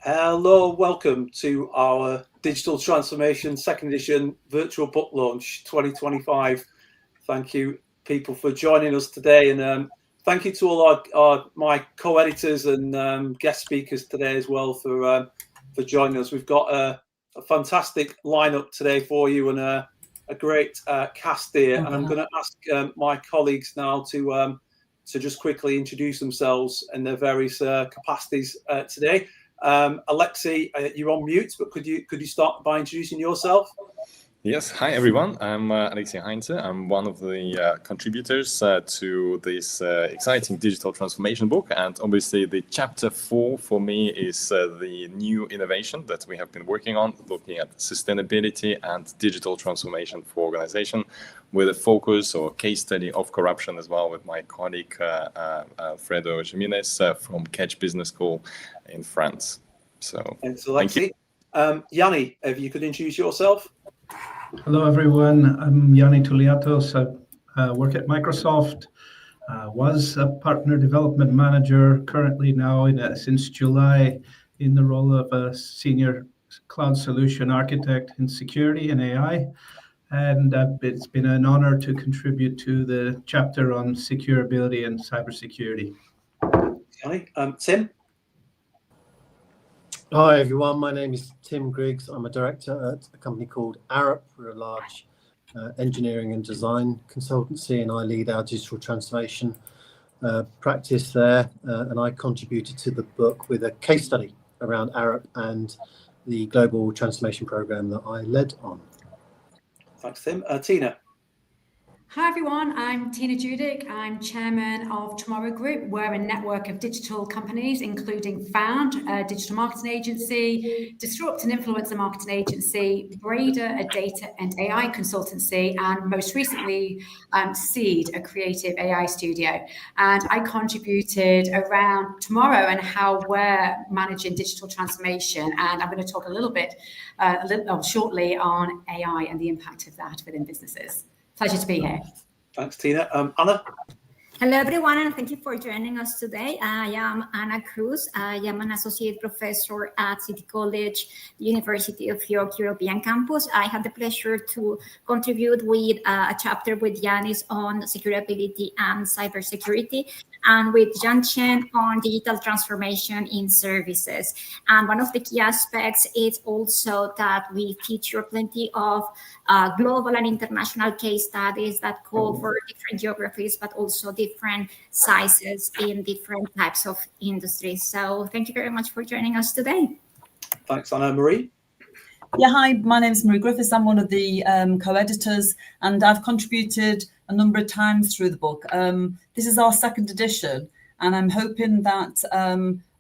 Hello, welcome to our Digital Transformation Second Edition Virtual Book Launch 2025. Thank you, people, for joining us today, and thank you to all my co-editors and guest speakers today as well for joining us. We've got a fantastic lineup today for you and a great cast here, and I'm going to ask my colleagues now to just quickly introduce themselves in their various capacities today. Alexei, you're on mute, but could you start by introducing yourself? Yes, hi everyone. I'm Alexei Heinze. I'm one of the contributors to this exciting digital transformation book, and obviously the chapter 4 for me is the new innovation that we have been working on, looking at sustainability and digital transformation for organization, with a focus or case study of corruption as well, with my colleague Fredo Jimenez from Catch Business School in France. So thanks, Alexei. Yanni, if you could introduce yourself. Hello, everyone. I'm Yanni Tuliatos. I work at Microsoft. Was a partner development manager, currently now since July in the role of a senior cloud solution architect in security and AI. And it's been an honor to contribute to the chapter on securability and cybersecurity. Yanni, Tim? Hi everyone, my name is Tim Griggs. I'm a director at a company called Arup. We're a large engineering and design consultancy, and I lead our digital transformation practice there. And I contributed to the book with a case study around Arup and the global transformation program that I led on. Thanks, Tim. Tina? Hi everyone, I'm Tina Judic. I'm chairman of Tomorrow Group. We're a network of digital companies, including Found, a digital marketing agency, Disrupt, an influencer marketing agency, Brader, a data and AI consultancy, and most recently, Seed, a creative AI studio. And I contributed around Tomorrow and how we're managing digital transformation. And I'm going to talk a little bit shortly on AI and the impact of that within businesses. Pleasure to be here. Thanks, Tina. Anna? Hello, everyone, and thank you for joining us today. I am Ana Cruz. I am an associate professor at City College, University of York European Campus. I had the pleasure to contribute with a chapter with Yanis on securability and cybersecurity, and with Jan Chen on digital transformation in services. And one of the key aspects is also that we feature plenty of global and international case studies that cover different geographies, but also different sizes in different types of industries. So thank you very much for joining us today. Thanks, Anna. Marie? Yeah, hi, my name is Marie Griffiths. I'm one of the co-editors, and I've contributed a number of times through the book. This is our second edition, and I'm hoping that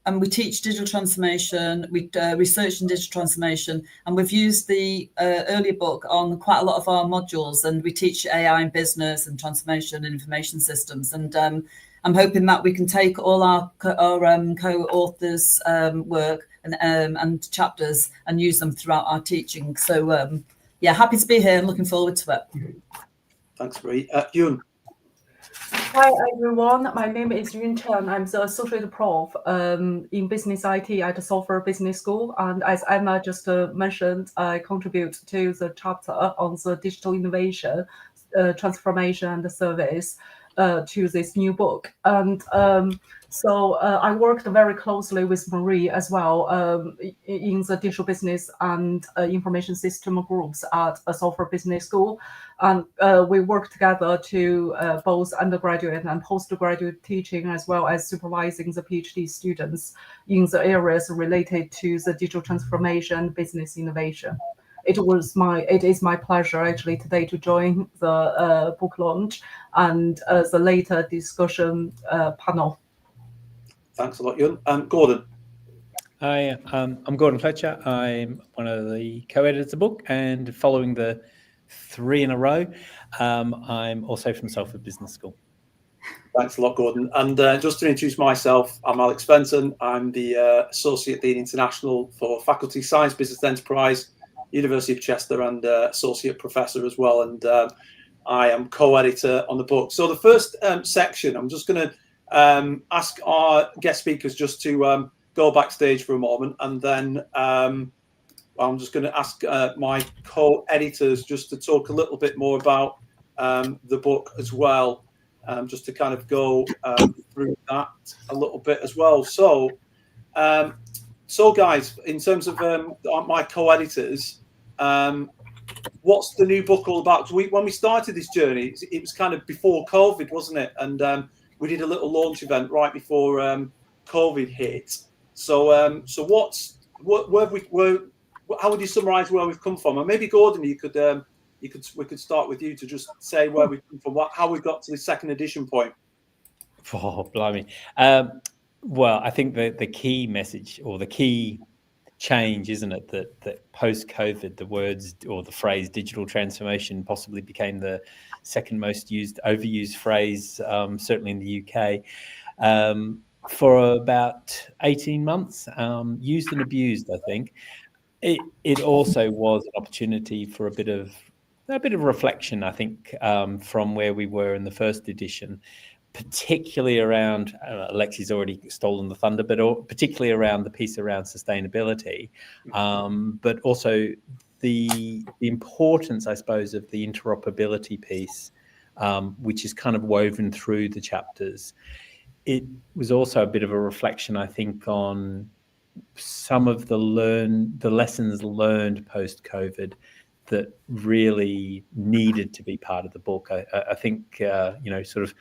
and we teach digital transformation, we research in digital transformation, and we've used the earlier book on quite a lot of our modules, and we teach AI in business and transformation and information systems. And I'm hoping that we can take all our co-authors' work and chapters and use them throughout our teaching. So yeah, happy to be here and looking forward to it. Thanks, Marie. Yun? Hi everyone, my name is Yun Chen. I'm the associate prof in business IT at Software Business School, and as Emma just mentioned, I contribute to the chapter on the digital innovation, transformation and service to this new book. And so I worked very closely with Marie as well in the digital business and information system groups at a Software Business School. And we work together to both undergraduate and postgraduate teaching, as well as supervising the PhD students in the areas related to the digital transformation, business innovation. It is my pleasure actually today to join the book launch and the later discussion panel. Thanks a lot, Yun. Gordon? Hi, I'm Gordon Fletcher. I'm one of the co-editors of the book, and following the 3 in a row, I'm also from Salford Business School. Thanks a lot, Gordon. And just to introduce myself, I'm Alex Benson. I'm the Associate Dean International for Faculty Science Business Enterprise, University of Chester, and Associate Professor as well. And I am co-editor on the book. So the first section, I'm just going to ask our guest speakers just to go backstage for a moment, and then I'm just going to ask my co-editors just to talk a little bit more about the book as well, just to kind of go through that a little bit as well. So guys, in terms of my co-editors, what's the new book all about? When we started this journey, it was kind of before COVID, wasn't it? And we did a little launch event right before COVID hit. So how would you summarize where we've come from? And maybe Gordon, we could start with you to just say where we've come from, how we got to the second edition point. Oh, blimey. Well, I think the key message or the key change, isn't it, that post-COVID, the words or the phrase digital transformation possibly became the second most overused phrase, certainly in the UK, for about 18 months, used and abused, I think. It also was an opportunity for a bit of reflection, I think, from where we were in the first edition, particularly around, Alexi's already stolen the thunder, but particularly around the piece around sustainability, but also the importance, I suppose, of the interoperability piece, which is kind of woven through the chapters. It was also a bit of a reflection, I think, on some of the lessons learned post-COVID that really needed to be part of the book. I think, sort of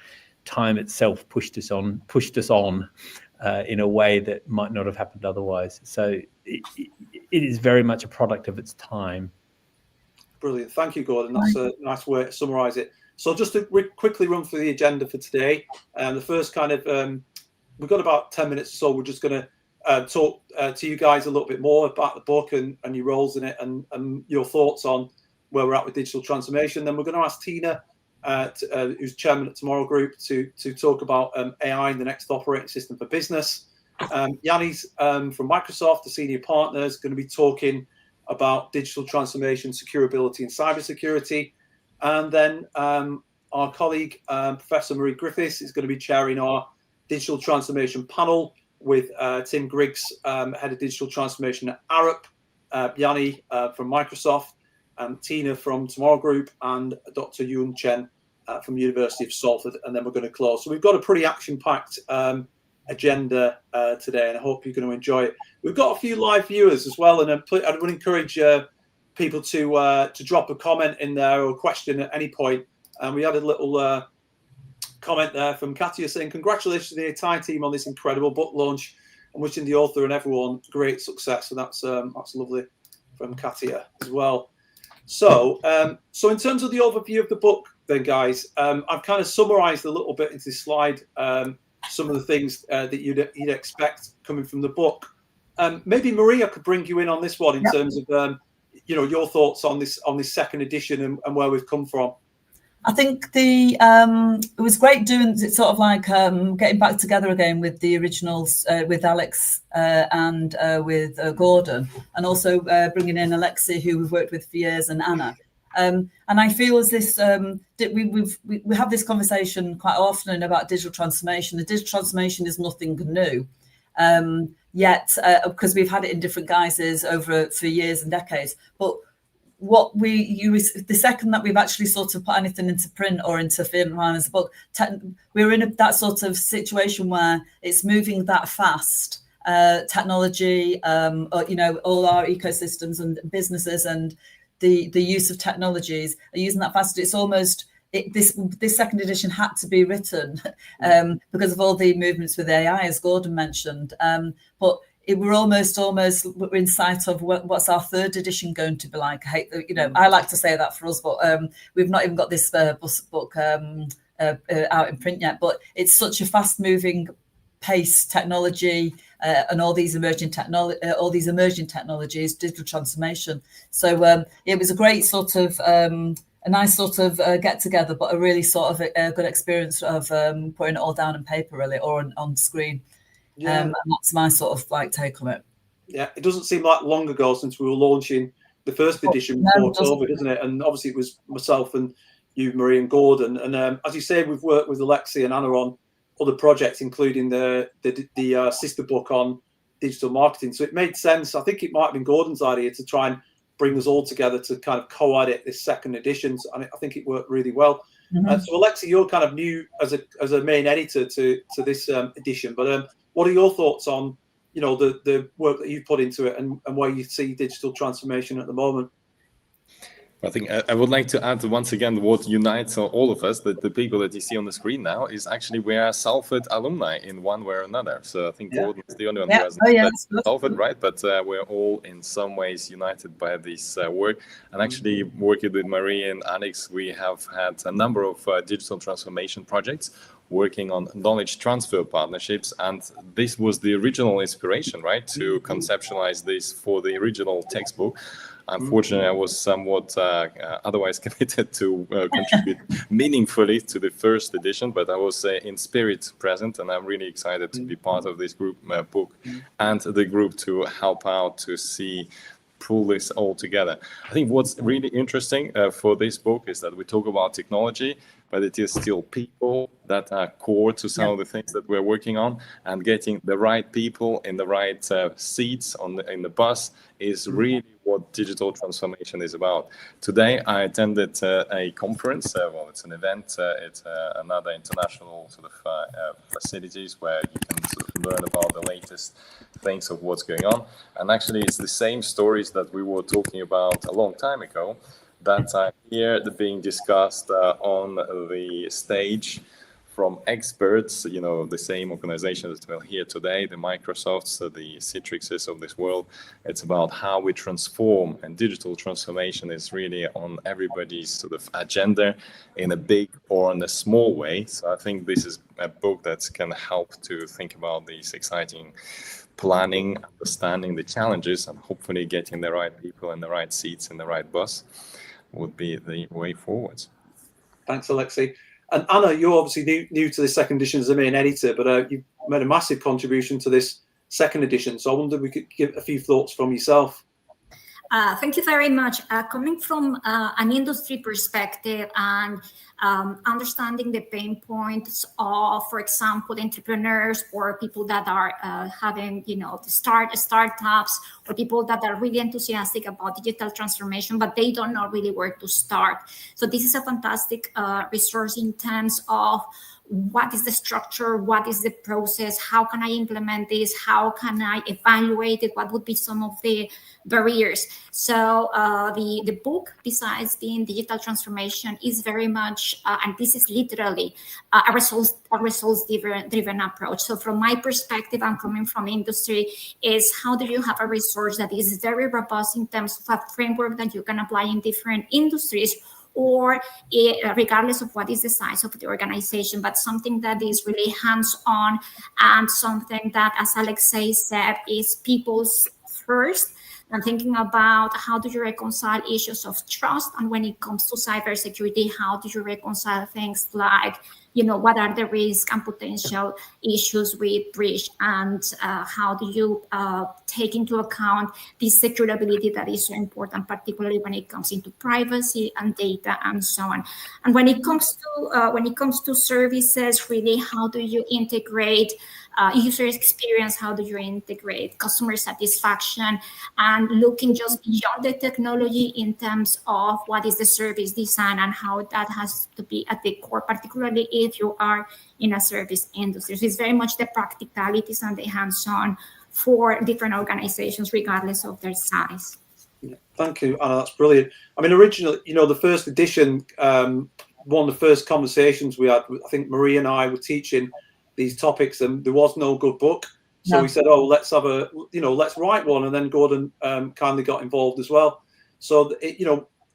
time itself pushed us on in a way that might not have happened otherwise. So it is very much a product of its time. Brilliant. Thank you, Gordon. That's a nice way to summarize it. So just to quickly run through the agenda for today. The first kind of, we've got about 10 minutes or so. We're just going to talk to you guys a little bit more about the book and your roles in it and your thoughts on where we're at with digital transformation. Then we're going to ask Tina, who's chairman at Tomorrow Group, to talk about AI and the next operating system for business. Yanni's from Microsoft, the senior partner, is going to be talking about digital transformation, securability and cybersecurity. And then our colleague, Professor Marie Griffiths, is going to be chairing our digital transformation panel with Tim Griggs, head of digital transformation at Arup, Yanni from Microsoft, Tina from Tomorrow Group, and Dr. Yun Chen from University of Salford. And then we're going to close. So we've got a pretty action-packed agenda today, and I hope you're going to enjoy it. We've got a few live viewers as well, and I would encourage people to drop a comment in there or a question at any point. And we had a little comment there from Katia saying, congratulations to the entire team on this incredible book launch, and wishing the author and everyone great success. So that's lovely from Katia as well. So in terms of the overview of the book then, guys, I've kind of summarized a little bit into this slide some of the things that you'd expect coming from the book. Maybe Maria could bring you in on this one in terms of your thoughts on this second edition and where we've come from. I think it was great doing it, sort of like getting back together again with the originals with Alex and with Gordon, and also bringing in Alexi, who we've worked with for years, and Anna. And I feel as this we have this conversation quite often about digital transformation. The digital transformation is nothing new, yet because we've had it in different guises for years and decades. But the second that we've actually sort of put anything into print or into film as a book, we're in that sort of situation where it's moving that fast. Technology, all our ecosystems and businesses and the use of technologies are using that fast. It's almost this second edition had to be written because of all the movements with AI, as Gordon mentioned. But we're almost in sight of what's our third edition going to be like. I like to say that for us, but we've not even got this book out in print yet. But it's such a fast-moving pace, technology, and all these emerging technologies, digital transformation. So it was a great sort of a nice sort of get together, but a really sort of a good experience of putting it all down on paper, really, or on screen. Yeah. And that's my sort of like take on it. Yeah, it doesn't seem like long ago since we were launching the first edition before COVID, doesn't it? And obviously it was myself and you, Marie, and Gordon. And as you say, we've worked with Alexi and Anna on other projects, including the sister book on digital marketing. So it made sense. I think it might have been Gordon's idea to try and bring us all together to kind of co-edit this second edition. And I think it worked really well. So Alexi, you're kind of new as a main editor to this edition, but what are your thoughts on the work that you've put into it and where you see digital transformation at the moment? I think I would like to add once again what unites all of us, that the people that you see on the screen now is actually we are Salford alumni in one way or another. So I think Gordon is the only one who hasn't Salford, right? But we're all in some ways united by this work. And actually working with Marie and Alex, we have had a number of digital transformation projects working on knowledge transfer partnerships. And this was the original inspiration, right, to conceptualize this for the original textbook. Unfortunately, I was somewhat otherwise committed to contribute meaningfully to the first edition, but I was in spirit present, and I'm really excited to be part of this group book and the group to help out to pull this all together. I think what's really interesting for this book is that we talk about technology, but it is still people that are core to some of the things that we're working on, and getting the right people in the right seats in the bus is really what digital transformation is about. Today, I attended a conference. Well, it's an event. It's another international sort of facilities where you can sort of learn about the latest things of what's going on. And actually, it's the same stories that we were talking about a long time ago that are here being discussed on the stage from experts, the same organizations that we'll hear today, the Microsofts, the Citrixes of this world. It's about how we transform, and digital transformation is really on everybody's sort of agenda in a big or in a small way. So I think this is a book that can help to think about these exciting planning, understanding the challenges, and hopefully getting the right people in the right seats in the right bus would be the way forward. Thanks, Alexi. And Anna, you're obviously new to the second edition as a main editor, but you've made a massive contribution to this second edition. So I wonder if we could give a few thoughts from yourself. Thank you very much. Coming from an industry perspective and understanding the pain points of, for example, entrepreneurs or people that are having, startups, or people that are really enthusiastic about digital transformation, but they don't know really where to start. So this is a fantastic resource in terms of what is the structure, what is the process, how can I implement this, how can I evaluate it, what would be some of the barriers. So the book, besides being digital transformation, is very much, and this is literally a results-driven approach. So from my perspective, I'm coming from industry, is how do you have a resource that is very robust in terms of a framework that you can apply in different industries, or regardless of what is the size of the organization, but something that is really hands-on, and something that, as Alexei said, is people's first. And thinking about how do you reconcile issues of trust, and when it comes to cybersecurity, how do you reconcile things like, what are the risks and potential issues with breach, and how do you take into account this securability that is so important, particularly when it comes into privacy and data and so on. And when it comes to services, really, how do you integrate user experience, how do you integrate customer satisfaction, and looking just beyond the technology in terms of what is the service design and how that has to be at the core, particularly if you are in a service industry. So it's very much the practicalities and the hands-on for different organizations, regardless of their size. Yeah, thank you, Anna. That's brilliant. I mean, originally, the first edition, one of the first conversations we had, I think Marie and I were teaching these topics, and there was no good book. So we said, let's have let's write one. And then Gordon kindly got involved as well. So, as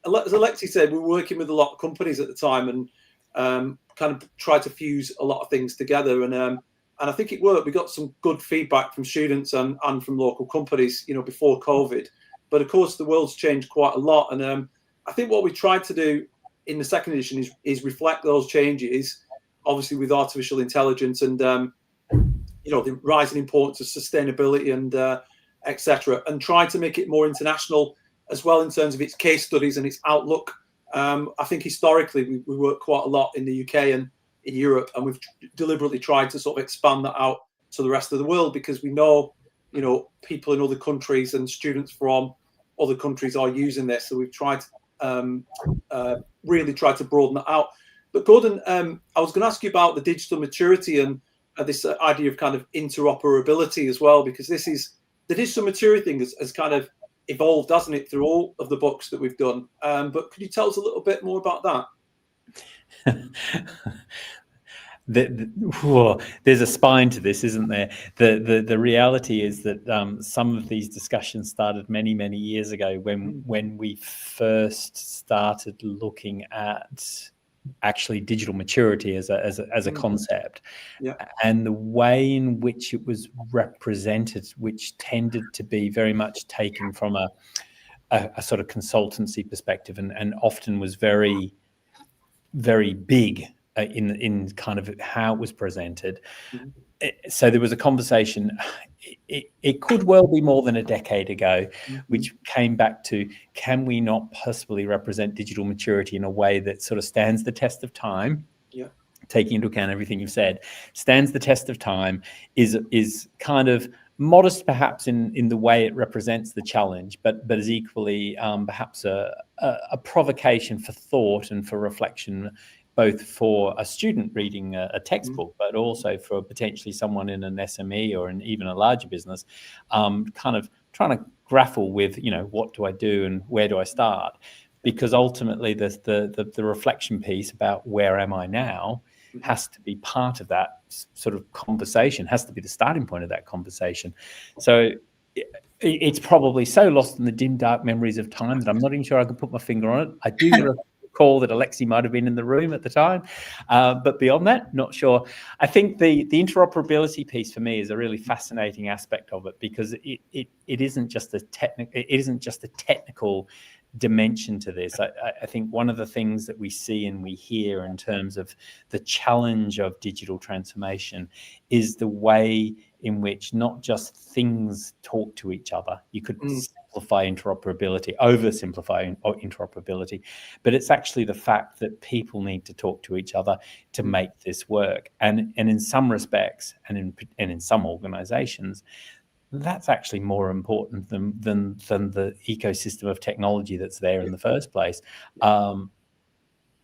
Alexi said, we were working with a lot of companies at the time, and kind of tried to fuse a lot of things together. And I think it worked. We got some good feedback from students and from local companies, before COVID. But of course, the world's changed quite a lot. And I think what we tried to do in the second edition is reflect those changes, obviously with artificial intelligence and the rising importance of sustainability and etc., and try to make it more international as well in terms of its case studies and its outlook. I think historically we work quite a lot in the UK and in Europe, and we've deliberately tried to sort of expand that out to the rest of the world, because we know people in other countries and students from other countries are using this. So we've tried really tried to broaden that out. But Gordon, I was going to ask you about the digital maturity and this idea of kind of interoperability as well, because the digital maturity thing has kind of evolved, hasn't it, through all of the books that we've done. But could you tell us a little bit more about that? There's a spine to this, isn't there? The reality is that some of these discussions started many years ago when we first started looking at actually digital maturity as a concept, and the way in which it was represented, which tended to be very much taken from a sort of consultancy perspective, and often was very big in kind of how it was presented. So there was a conversation, it could well be more than a decade ago, which came back to, can we not possibly represent digital maturity in a way that sort of stands the test of time? Taking into account everything you've said, stands the test of time, is kind of modest perhaps in the way it represents the challenge, but is equally perhaps a provocation for thought and for reflection, both for a student reading a textbook, but also for potentially someone in an SME or in even a larger business, kind of trying to grapple with, what do I do and where do I start? Because ultimately the reflection piece about where am I now has to be part of that sort of conversation, has to be the starting point of that conversation. So it's probably so lost in the dim, dark memories of time that I'm not even sure I can put my finger on it. I do recall that Alexi might have been in the room at the time, but beyond that, not sure. I think the interoperability piece for me is a really fascinating aspect of it, because it isn't just a technical dimension to this. I think one of the things that we see and we hear in terms of the challenge of digital transformation is the way in which not just things talk to each other. You could simplify interoperability, oversimplify interoperability, but it's actually the fact that people need to talk to each other to make this work. And in some respects, and in some organizations, that's actually more important than the ecosystem of technology that's there in the first place. And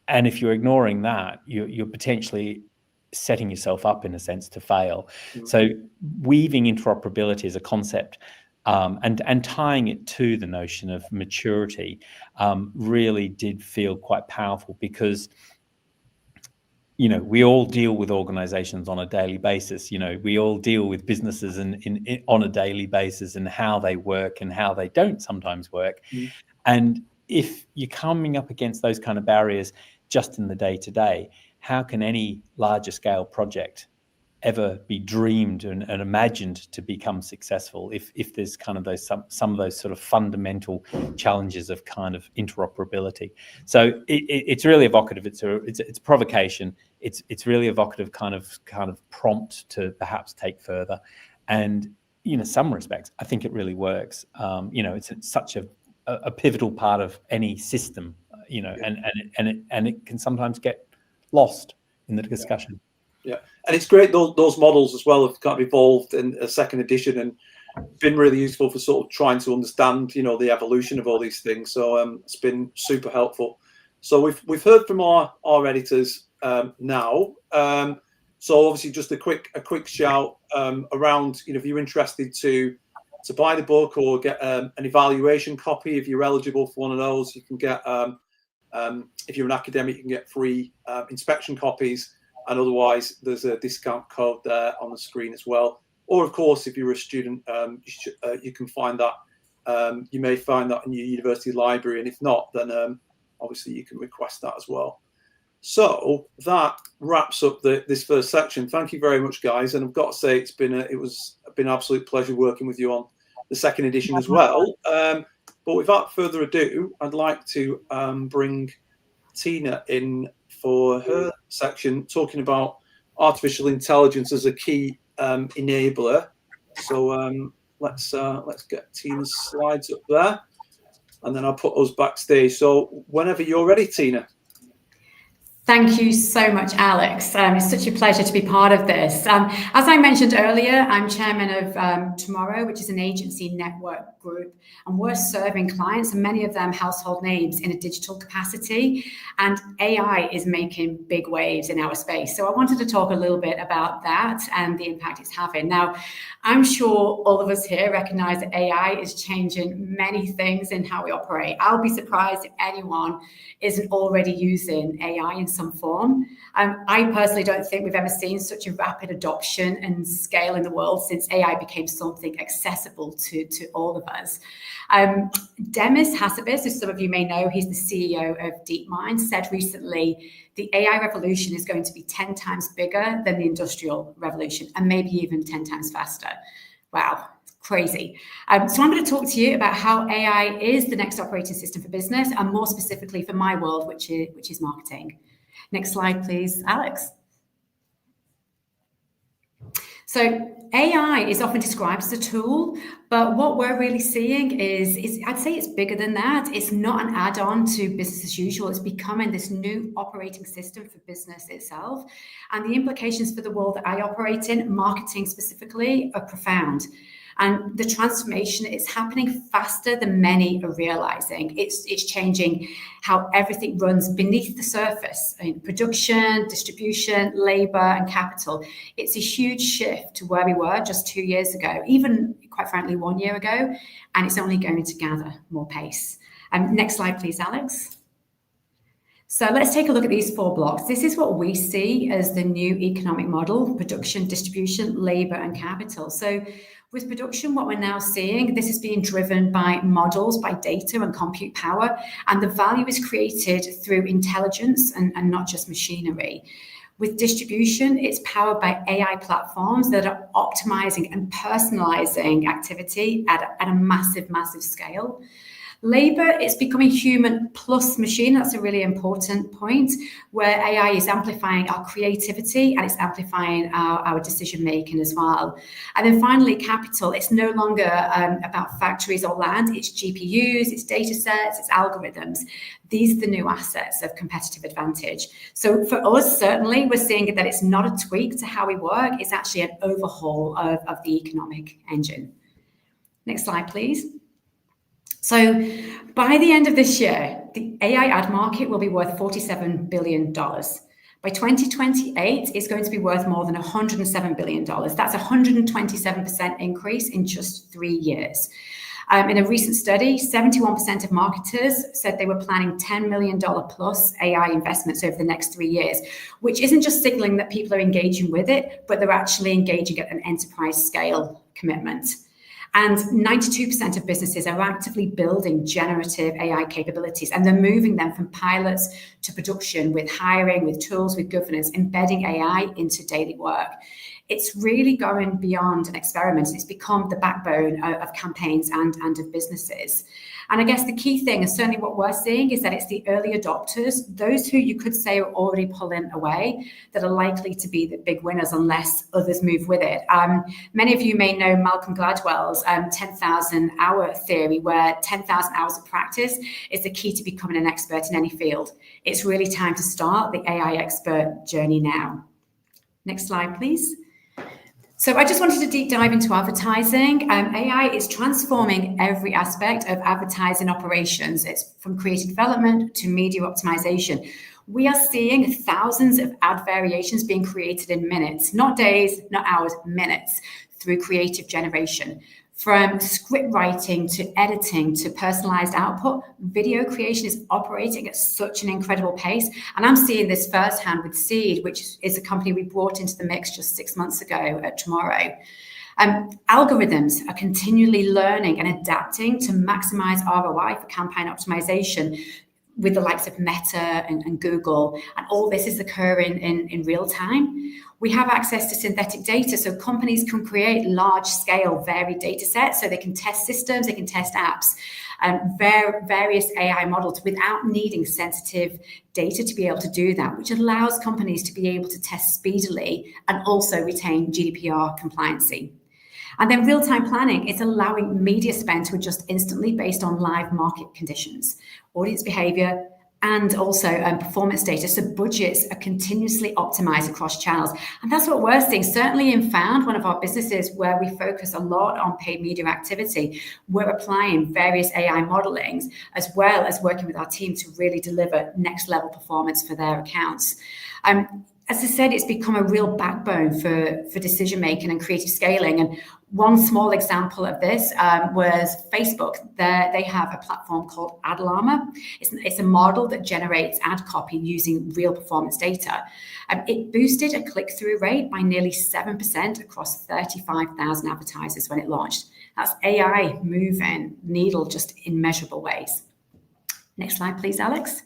if you're ignoring that, you're potentially setting yourself up in a sense to fail. So weaving interoperability as a concept and tying it to the notion of maturity really did feel quite powerful, because we all deal with organizations on a daily basis. We all deal with businesses on a daily basis, and how they work and how they don't sometimes work. And if you're coming up against those kind of barriers just in the day-to-day, how can any larger scale project ever be dreamed and imagined to become successful if there's kind of some of those sort of fundamental challenges of kind of interoperability? So it's really evocative. It's provocation. It's really evocative, kind of prompt to perhaps take further. And in some respects, I think it really works. It's such a pivotal part of any system. And it can sometimes get lost in the discussion. Yeah, and it's great those models as well have kind of evolved in a second edition and been really useful for sort of trying to understand, the evolution of all these things. So it's been super helpful. So we've heard from our editors now. So obviously just a quick shout around, if you're interested to buy the book or get an evaluation copy, if you're eligible for one of those, you can get, if you're an academic, you can get free inspection copies. And otherwise, there's a discount code there on the screen as well. Or, of course, if you're a student, you can find that. You may find that in your university library. And if not, then obviously you can request that as well. So that wraps up this first section. Thank you very much, guys. And I've got to say, it's been an absolute pleasure working with you on the second edition as well. But without further ado, I'd like to bring Tina in for her section, talking about artificial intelligence as a key enabler. So let's get Tina's slides up there, and then I'll put us backstage. So whenever you're ready, Tina. Thank you so much, Alex. It's such a pleasure to be part of this. As I mentioned earlier, I'm chairman of Tomorrow, which is an agency network group, and we're serving clients, and many of them household names, in a digital capacity. And AI is making big waves in our space. So I wanted to talk a little bit about that and the impact it's having. Now, I'm sure all of us here recognize that AI is changing many things in how we operate. I'll be surprised if anyone isn't already using AI in some form. I personally don't think we've ever seen such a rapid adoption and scale in the world since AI became something accessible to all of us. Demis Hassabis, as some of you may know, he's the CEO of DeepMind, said recently, the AI revolution is going to be 10 times bigger than the Industrial Revolution, and maybe even 10 times faster. Wow, crazy. So I'm going to talk to you about how AI is the next operating system for business, and more specifically for my world, which is marketing. Next slide, please, Alex. So AI is often described as a tool, but what we're really seeing is I'd say it's bigger than that. It's not an add-on to business as usual. It's becoming this new operating system for business itself. And the implications for the world that I operate in, marketing specifically, are profound. And the transformation is happening faster than many are realizing. It's changing how everything runs beneath the surface in production, distribution, labor, and capital. It's a huge shift to where we were just 2 years ago, even quite frankly, 1 year ago, and it's only going to gather more pace. Next slide, please, Alex. So let's take a look at these 4 blocks. This is what we see as the new economic model: production, distribution, labor, and capital. So with production, what we're now seeing, this is being driven by models, by data and compute power, and the value is created through intelligence and not just machinery. With distribution, it's powered by AI platforms that are optimizing and personalizing activity at a massive, massive scale. Labor is becoming human plus machine. That's a really important point, where AI is amplifying our creativity and it's amplifying our decision making as well. And then finally, capital. It's no longer about factories or land. It's GPUs, it's data sets, it's algorithms. These are the new assets of competitive advantage. So for us, certainly, we're seeing that it's not a tweak to how we work. It's actually an overhaul of the economic engine. Next slide, please. So by the end of this year, the AI ad market will be worth $47 billion. By 2028, it's going to be worth more than $107 billion. That's a 127% increase in just 3 years. In a recent study, 71% of marketers said they were planning $10 million plus AI investments over the next 3 years, which isn't just signaling that people are engaging with it, but they're actually engaging at an enterprise scale commitment. And 92% of businesses are actively building generative AI capabilities, and they're moving them from pilots to production with hiring, with tools, with governance, embedding AI into daily work. It's really going beyond an experiment. It's become the backbone of campaigns and of businesses. And I guess the key thing, and certainly what we're seeing, is that it's the early adopters, those who you could say are already pulling away, that are likely to be the big winners unless others move with it. Many of you may know Malcolm Gladwell's 10,000 hour theory, where 10,000 hours of practice is the key to becoming an expert in any field. It's really time to start the AI expert journey now. Next slide, please. So I just wanted to deep dive into advertising. AI is transforming every aspect of advertising operations. It's from creative development to media optimization. We are seeing thousands of ad variations being created in minutes, not days, not hours, minutes, through creative generation. From script writing to editing to personalized output, video creation is operating at such an incredible pace. And I'm seeing this firsthand with Seed, which is a company we brought into the mix just 6 months ago at Tomorrow. Algorithms are continually learning and adapting to maximize ROI for campaign optimization with the likes of Meta and Google, and all this is occurring in real time. We have access to synthetic data, so companies can create large-scale varied data sets, so they can test systems, they can test apps, and various AI models without needing sensitive data to be able to do that, which allows companies to be able to test speedily and also retain GDPR compliancy. And then real-time planning is allowing media spend to adjust instantly based on live market conditions, audience behavior, and also performance data. So budgets are continuously optimized across channels. And that's what we're seeing. Certainly in Found, one of our businesses where we focus a lot on paid media activity, we're applying various AI modelings as well as working with our team to really deliver next level performance for their accounts. As I said, it's become a real backbone for decision making and creative scaling. And one small example of this was Facebook. They have a platform called Ad Llama. It's a model that generates ad copy using real performance data. It boosted a click-through rate by nearly 7% across 35,000 advertisers when it launched. That's AI moving needle just in measurable ways. Next slide, please, Alex.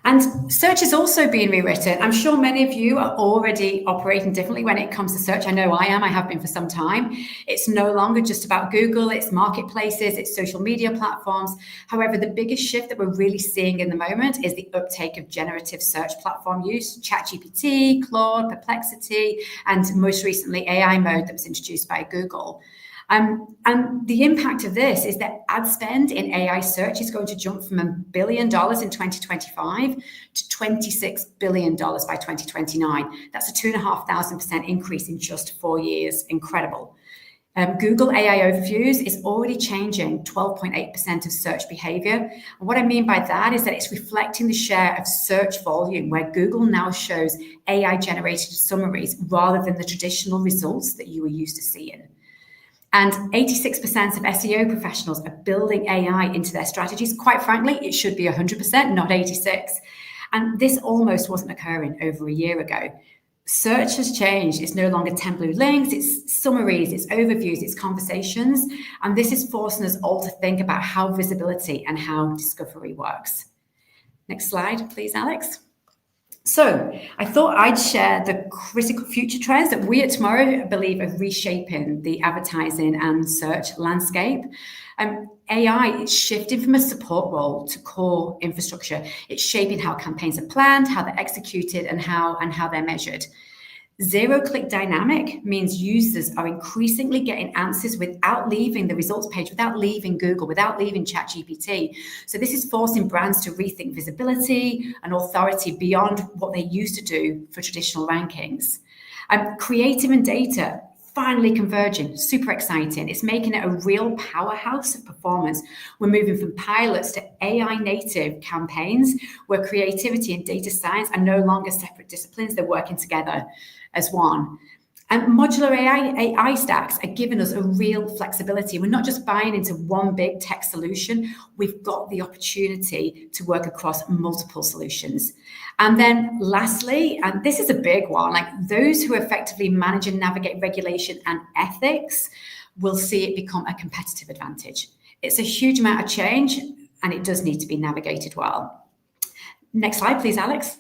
And search is also being rewritten. I'm sure many of you are already operating differently when it comes to search. I know I am. I have been for some time. It's no longer just about Google. It's marketplaces. It's social media platforms. However, the biggest shift that we're really seeing in the moment is the uptake of generative search platform use, ChatGPT, Claude, Perplexity, and most recently AI mode that was introduced by Google. And the impact of this is that ad spend in AI search is going to jump from $1 billion in 2025 to $26 billion by 2029. That's a 2,500% increase in just 4 years. Incredible. Google AI Overviews is already changing 12.8% of search behavior. And what I mean by that is that it's reflecting the share of search volume where Google now shows AI-generated summaries rather than the traditional results that you were used to seeing. And 86% of SEO professionals are building AI into their strategies. Quite frankly, it should be 100%, not 86%. And this almost wasn't occurring over a year ago. Search has changed. It's no longer 10 blue links, it's summaries, it's overviews, it's conversations. And this is forcing us all to think about how visibility and how discovery works. Next slide, please, Alex. So I thought I'd share the critical future trends that we at Tomorrow believe are reshaping the advertising and search landscape. AI is shifting from a support role to core infrastructure. It's shaping how campaigns are planned, how they're executed, and how they're measured. Zero-click dynamic means users are increasingly getting answers without leaving the results page, without leaving Google, without leaving ChatGPT. So this is forcing brands to rethink visibility and authority beyond what they used to do for traditional rankings. Creative and data finally converging, super exciting. It's making it a real powerhouse of performance. We're moving from pilots to AI native campaigns where creativity and data science are no longer separate disciplines, they're working together as one. And modular AI stacks are giving us a real flexibility. We're not just buying into one big tech solution, we've got the opportunity to work across multiple solutions. And then lastly, and this is a big one, like those who effectively manage and navigate regulation and ethics will see it become a competitive advantage. It's a huge amount of change and it does need to be navigated well. Next slide, please, Alex.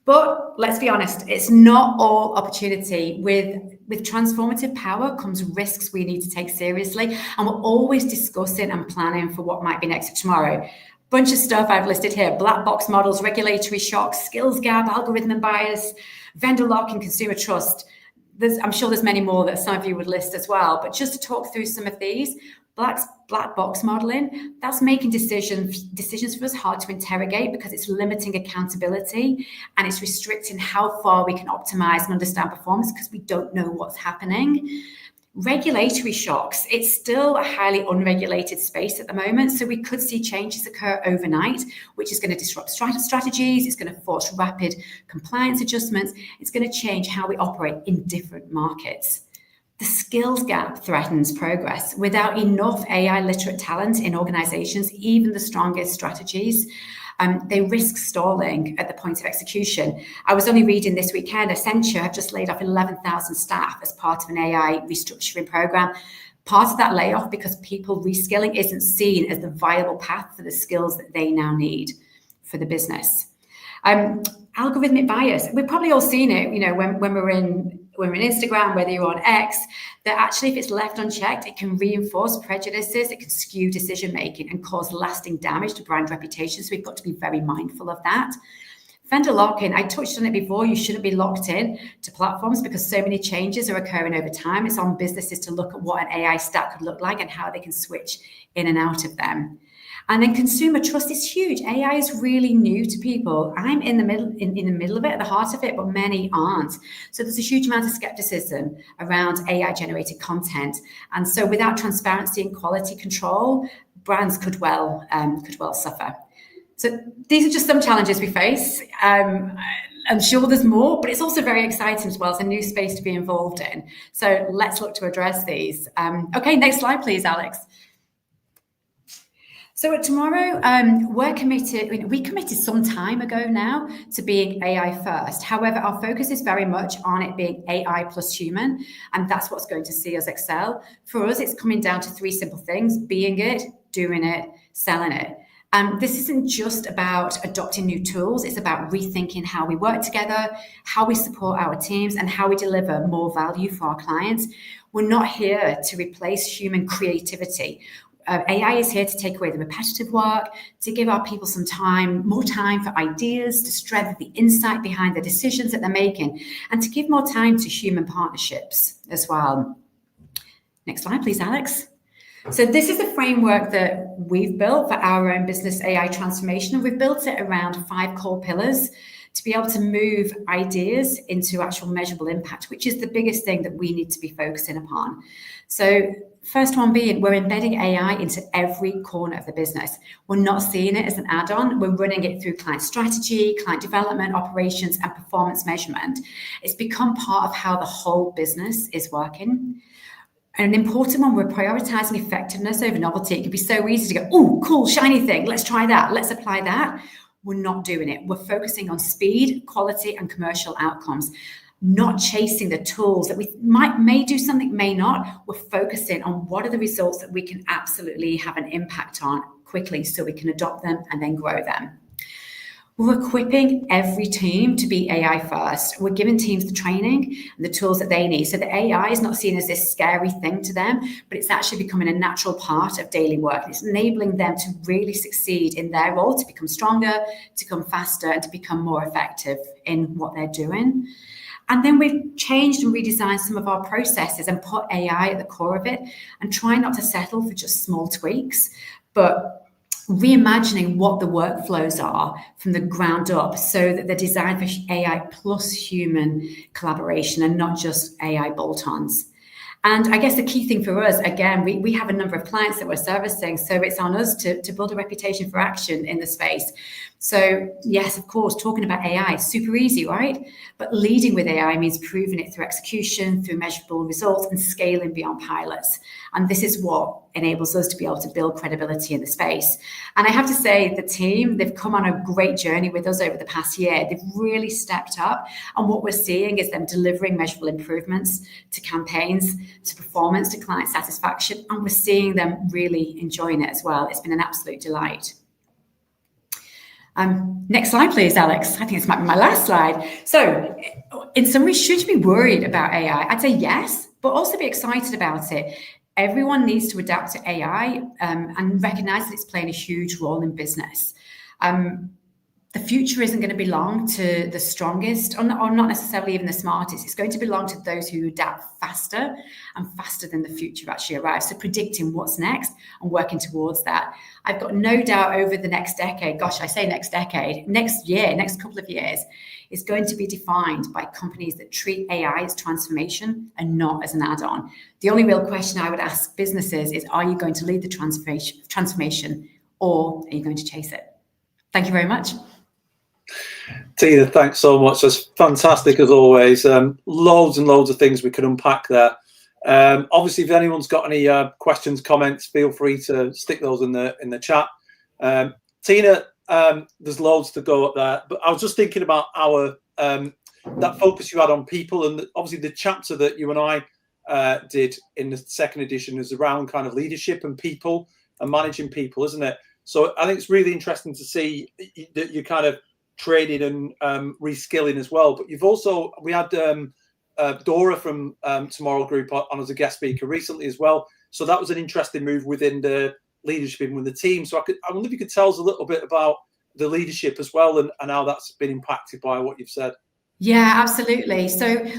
But let's be honest, it's not all opportunity. With transformative power comes risks we need to take seriously. And we're always discussing and planning for what might be next tomorrow. Bunch of stuff I've listed here: black box models, regulatory shocks, skills gap, algorithm and bias, vendor lock and consumer trust. I'm sure there's many more that some of you would list as well. But just to talk through some of these, black box modeling, that's making decisions for us hard to interrogate because it's limiting accountability and it's restricting how far we can optimize and understand performance because we don't know what's happening. Regulatory shocks, it's still a highly unregulated space at the moment, so we could see changes occur overnight, which is going to disrupt strategies, it's going to force rapid compliance adjustments, it's going to change how we operate in different markets. The skills gap threatens progress. Without enough AI literate talent in organizations, even the strongest strategies, they risk stalling at the point of execution. I was only reading this weekend, Accenture have just laid off 11,000 staff as part of an AI restructuring program. Part of that layoff because people reskilling isn't seen as the viable path for the skills that they now need for the business. Algorithmic bias, we've probably all seen it, when we're in Instagram, whether you're on X, that actually if it's left unchecked, it can reinforce prejudices, it can skew decision-making and cause lasting damage to brand reputation. So we've got to be very mindful of that. Vendor lock-in, I touched on it before, you shouldn't be locked in to platforms because so many changes are occurring over time. It's on businesses to look at what an AI stack could look like and how they can switch in and out of them. And then consumer trust is huge. AI is really new to people. I'm in the middle of it, at the heart of it, but many aren't. So there's a huge amount of skepticism around AI generated content. And so without transparency and quality control, brands could well suffer. So these are just some challenges we face. I'm sure there's more, but it's also very exciting as well. It's a new space to be involved in. So let's look to address these. Okay, next slide, please, Alex. So at Tomorrow, we committed some time ago now to being AI first. However, our focus is very much on it being AI plus human, and that's what's going to see us excel. For us, it's coming down to 3 simple things: being it, doing it, selling it. This isn't just about adopting new tools, it's about rethinking how we work together, how we support our teams, and how we deliver more value for our clients. We're not here to replace human creativity. AI is here to take away the repetitive work, to give our people more time for ideas, to strengthen the insight behind the decisions that they're making, and to give more time to human partnerships as well. Next slide, please, Alex. So this is a framework that we've built for our own business AI transformation, and we've built it around 5 core pillars to be able to move ideas into actual measurable impact, which is the biggest thing that we need to be focusing upon. So first one being, we're embedding AI into every corner of the business. We're not seeing it as an add-on. We're running it through client strategy, client development, operations, and performance measurement. It's become part of how the whole business is working. And an important one, we're prioritizing effectiveness over novelty. It can be so easy to go, oh, cool, shiny thing, let's try that, let's apply that. We're not doing it. We're focusing on speed, quality, and commercial outcomes, not chasing the tools that we may do something, may not. We're focusing on what are the results that we can absolutely have an impact on quickly so we can adopt them and then grow them. We're equipping every team to be AI first. We're giving teams the training and the tools that they need. So the AI is not seen as this scary thing to them, but it's actually becoming a natural part of daily work. It's enabling them to really succeed in their role, to become stronger, to become faster, and to become more effective in what they're doing. And then we've changed and redesigned some of our processes and put AI at the core of it, and try not to settle for just small tweaks, but reimagining what the workflows are from the ground up so that they're designed for AI plus human collaboration and not just AI bolt-ons. And I guess the key thing for us, again, we have a number of clients that we're servicing, so it's on us to build a reputation for action in the space. So yes, of course, talking about AI is super easy, right? But leading with AI means proving it through execution, through measurable results, and scaling beyond pilots. And this is what enables us to be able to build credibility in the space. And I have to say, the team, they've come on a great journey with us over the past year. They've really stepped up. And what we're seeing is them delivering measurable improvements to campaigns, to performance, to client satisfaction. And we're seeing them really enjoying it as well. It's been an absolute delight. Next slide, please, Alex. I think this might be my last slide. So in summary, should you be worried about AI? I'd say yes, but also be excited about it. Everyone needs to adapt to AI and recognize that it's playing a huge role in business. The future isn't going to belong to the strongest, or not necessarily even the smartest. It's going to belong to those who adapt faster and faster than the future actually arrives. So predicting what's next and working towards that. I've got no doubt over the next decade, gosh, I say next decade, next year, next couple of years, is going to be defined by companies that treat AI as transformation and not as an add-on. The only real question I would ask businesses is, are you going to lead the transformation or are you going to chase it? Thank you very much. Tina, thanks so much. That's fantastic as always. Loads and loads of things we could unpack there. Obviously, if anyone's got any questions, comments, feel free to stick those in the chat. Tina, there's loads to go up there, but I was just thinking about our that focus you had on people, and obviously the chapter that you and I did in the second edition is around kind of leadership and people and managing people, isn't it? So I think it's really interesting to see that you kind of training and reskilling as well. But you've also, we had Dora from Tomorrow Group on as a guest speaker recently as well. So that was an interesting move within the leadership and with the team. So I wonder if you could tell us a little bit about the leadership as well and how that's been impacted by what you've said. Yeah, absolutely. So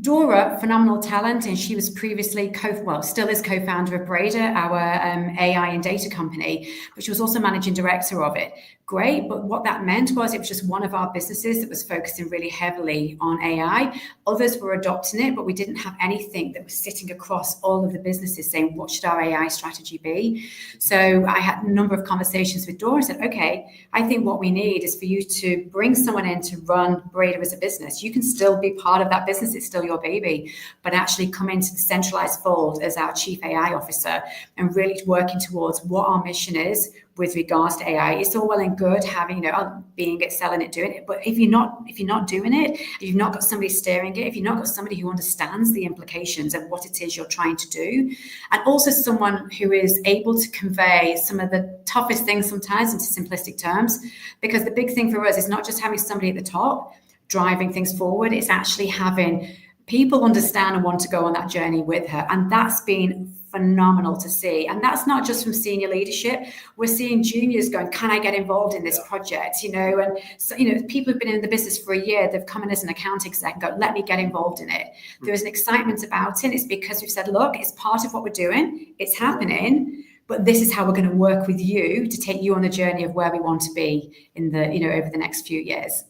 Dora, phenomenal talent, and she was previously still is co-founder of Breda, our AI and data company, but she was also managing director of it. Great, but what that meant was it was just one of our businesses that was focusing really heavily on AI. Others were adopting it, but we didn't have anything that was sitting across all of the businesses saying, what should our AI strategy be? So I had a number of conversations with Dora and said, okay, I think what we need is for you to bring someone in to run Breda as a business. You can still be part of that business, it's still your baby, but actually come into the centralized fold as our chief AI officer and really working towards what our mission is with regards to AI. It's all well and good having, being it, selling it, doing it, but if you're not doing it, if you've not got somebody steering it, if you've not got somebody who understands the implications of what it is you're trying to do, and also someone who is able to convey some of the toughest things sometimes into simplistic terms, because the big thing for us is not just having somebody at the top driving things forward, it's actually having people understand and want to go on that journey with her. And that's been phenomenal to see. And that's not just from senior leadership. We're seeing juniors going, can I get involved in this project? And so, people who've been in the business for a year, they've come in as an account exec and go, let me get involved in it. There's an excitement about it. It's because we've said, look, it's part of what we're doing. It's happening. But this is how we're going to work with you to take you on the journey of where we want to be in the, over the next few years.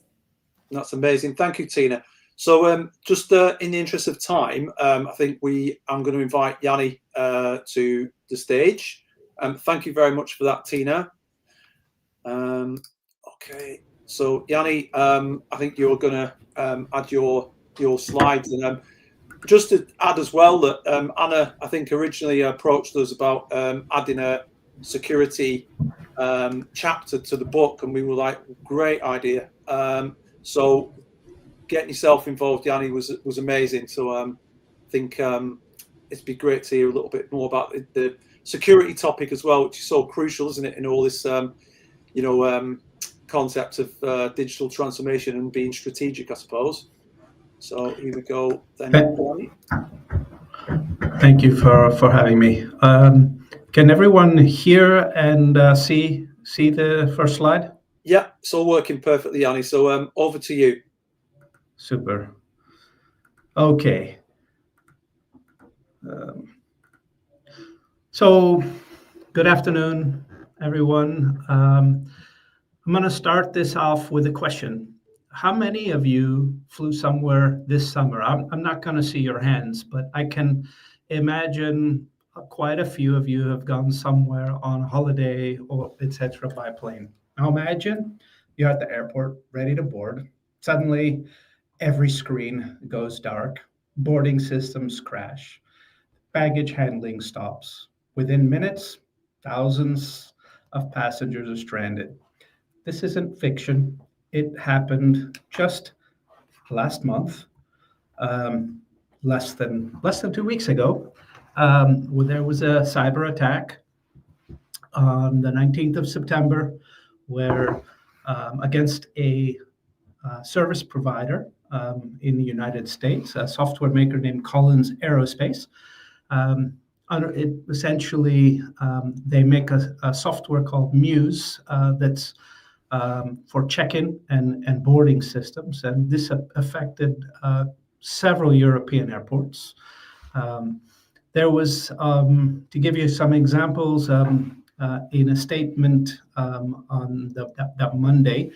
That's amazing. Thank you, Tina. So just in the interest of time, I think I'm going to invite Yanni to the stage. Thank you very much for that, Tina. Okay, so Yanni, I think you're going to add your slides. And just to add as well that Anna, I think, originally approached us about adding a security chapter to the book, and we were like, great idea. So getting yourself involved, Yanni, was amazing. So I think it'd be great to hear a little bit more about the security topic as well, which is so crucial, isn't it, in all this, concept of digital transformation and being strategic, I suppose. So here we go. Then, Yanni. Thank you for having me. Can everyone hear and see the first slide? Yeah, it's all working perfectly, Yanni. So over to you. Super. Okay. So good afternoon, everyone. I'm going to start this off with a question. How many of you flew somewhere this summer? I'm not going to see your hands, but I can imagine quite a few of you have gone somewhere on holiday or etc. by plane. Now imagine you're at the airport ready to board. Suddenly, every screen goes dark, boarding systems crash, baggage handling stops. Within minutes, thousands of passengers are stranded. This isn't fiction. It happened just last month, less than 2 weeks ago, where there was a cyber attack on the 19th of September, where against a service provider in the United States, a software maker named Collins Aerospace. Essentially, they make a software called Muse that's for check-in and boarding systems, and this affected several European airports. There was, to give you some examples, in a statement on that Monday,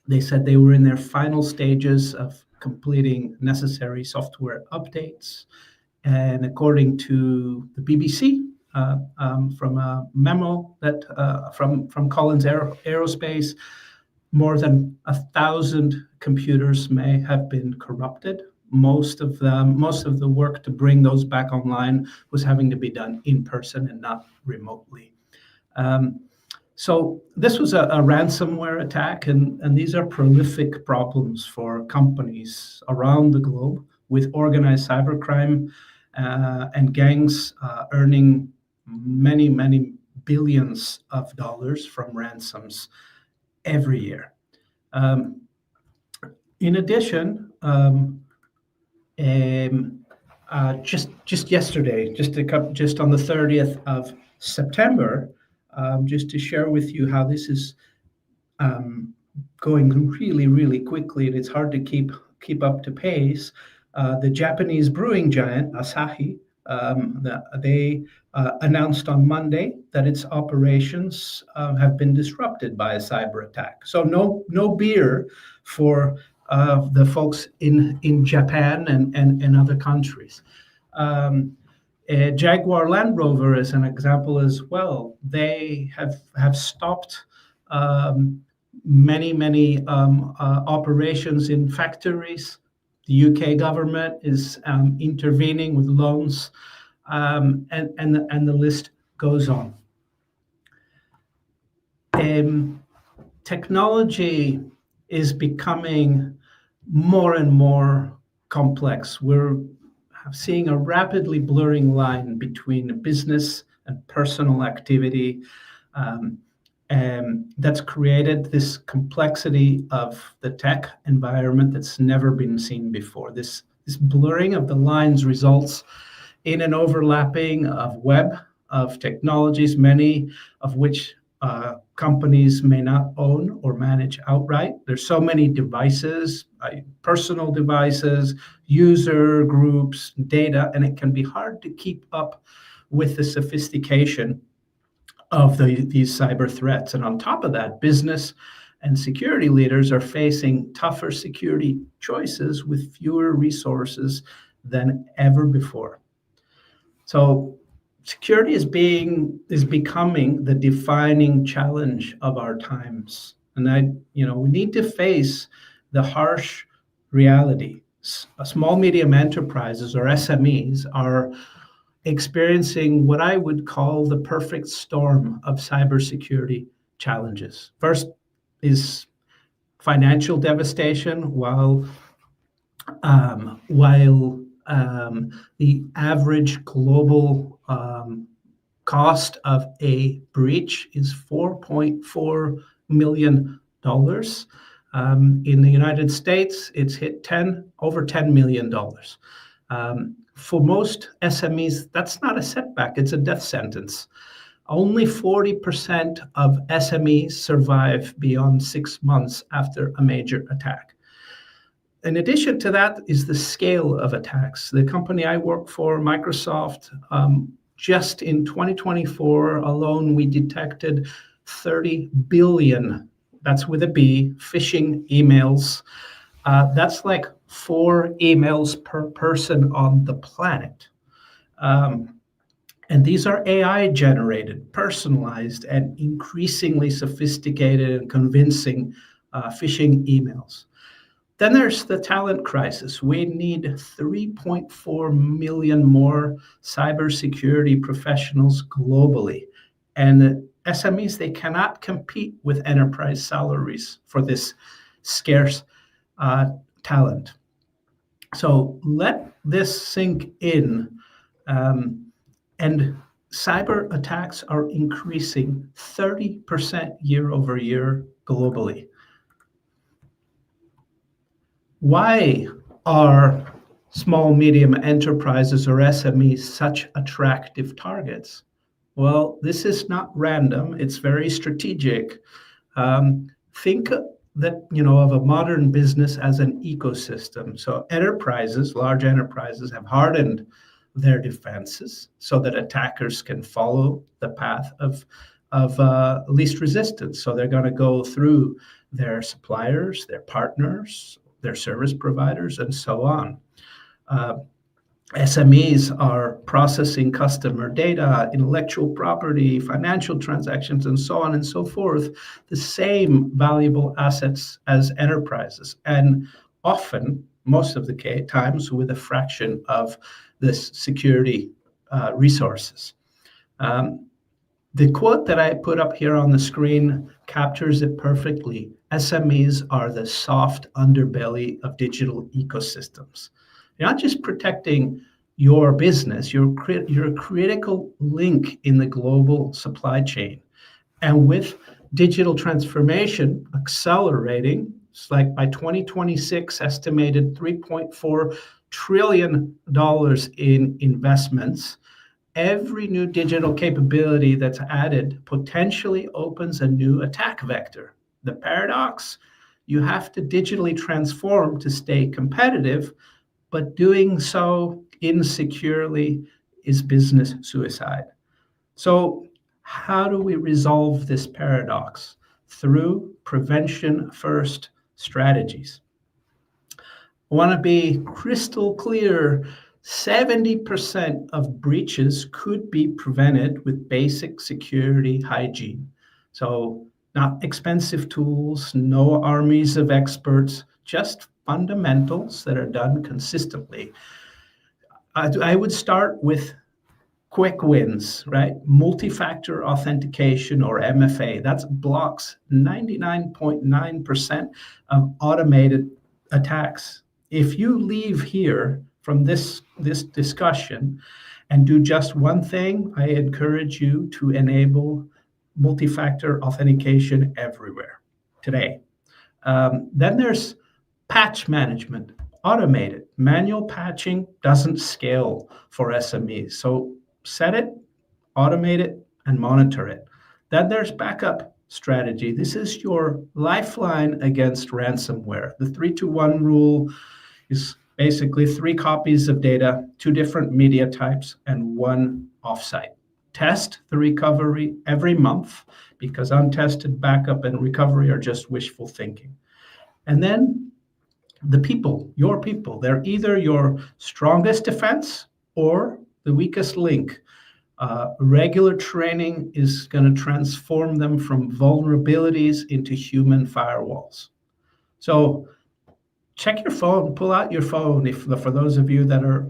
they said they were in their final stages of completing necessary software updates. And according to the BBC, from a memo that from Collins Aerospace, more than 1,000 computers may have been corrupted. Most of the work to bring those back online was having to be done in person and not remotely. So this was a ransomware attack, and these are prolific problems for companies around the globe with organized cybercrime and gangs earning many, many billions of dollars from ransoms every year. In addition, just yesterday, just on the 30th of September, just to share with you how this is going really, really quickly, and it's hard to keep up to pace. the Japanese brewing giant Asahi, they announced on Monday that its operations have been disrupted by a cyber attack. So no beer for the folks in Japan and other countries. Jaguar Land Rover is an example as well. They have stopped many operations in factories. The UK government is intervening with loans, and the list goes on. Technology is becoming more and more complex. We're seeing a rapidly blurring line between business and personal activity. And that's created this complexity of the tech environment that's never been seen before. This blurring of the lines results in an overlapping of web, of technologies, many of which companies may not own or manage outright. There's so many devices, personal devices, user groups, data, and it can be hard to keep up with the sophistication of these cyber threats. And on top of that, business and security leaders are facing tougher security choices with fewer resources than ever before. So security is becoming the defining challenge of our times. And we need to face the harsh reality. Small medium enterprises, or SMEs, are experiencing what I would call the perfect storm of cybersecurity challenges. First is financial devastation, while the average global cost of a breach is $4.4 million. In the United States, it's hit over $10 million. For most SMEs, that's not a setback, it's a death sentence. Only 40% of SMEs survive beyond 6 months after a major attack. In addition to that is the scale of attacks. The company I work for, Microsoft, just in 2024 alone, we detected 30 billion, that's with a B, phishing emails. That's like 4 emails per person on the planet. And these are AI generated, personalized, and increasingly sophisticated and convincing phishing emails. Then there's the talent crisis. We need 3.4 million more cybersecurity professionals globally. And the SMEs, they cannot compete with enterprise salaries for this scarce talent. So let this sink in. And cyber attacks are increasing 30% year over year globally. Why are small, medium enterprises or SMEs such attractive targets? Well, this is not random. It's very strategic. Think of a modern business as an ecosystem. So enterprises, large enterprises, have hardened their defenses so that attackers can follow the path of least resistance. So they're going to go through their suppliers, their partners, their service providers, and so on. SMEs are processing customer data, intellectual property, financial transactions, and so on and so forth, the same valuable assets as enterprises, and often, most of the times, with a fraction of this security resources. The quote that I put up here on the screen captures it perfectly. SMEs are the soft underbelly of digital ecosystems. You're not just protecting your business, you're a critical link in the global supply chain. And with digital transformation accelerating, it's like by 2026, estimated $3.4 trillion in investments. Every new digital capability that's added potentially opens a new attack vector. The paradox, you have to digitally transform to stay competitive, but doing so insecurely is business suicide. So how do we resolve this paradox? Through prevention first strategies. I want to be crystal clear. 70% of breaches could be prevented with basic security hygiene. So not expensive tools, no armies of experts, just fundamentals that are done consistently. I would start with quick wins, right? Multi-factor authentication, or MFA, that blocks 99.9% of automated attacks. If you leave here from this discussion and do just one thing, I encourage you to enable multi-factor authentication everywhere today. Then there's patch management, automated. Manual patching doesn't scale for SMEs. So set it, automate it, and monitor it. Then there's backup strategy. This is your lifeline against ransomware. The 3-2-1 rule is basically 3 copies of data, 2 different media types, and 1 offsite. Test the recovery every month, because untested backup and recovery are just wishful thinking. And then the people, your people, they're either your strongest defense or the weakest link. Regular training is going to transform them from vulnerabilities into human firewalls. So check your phone, pull out your phone for those of you that are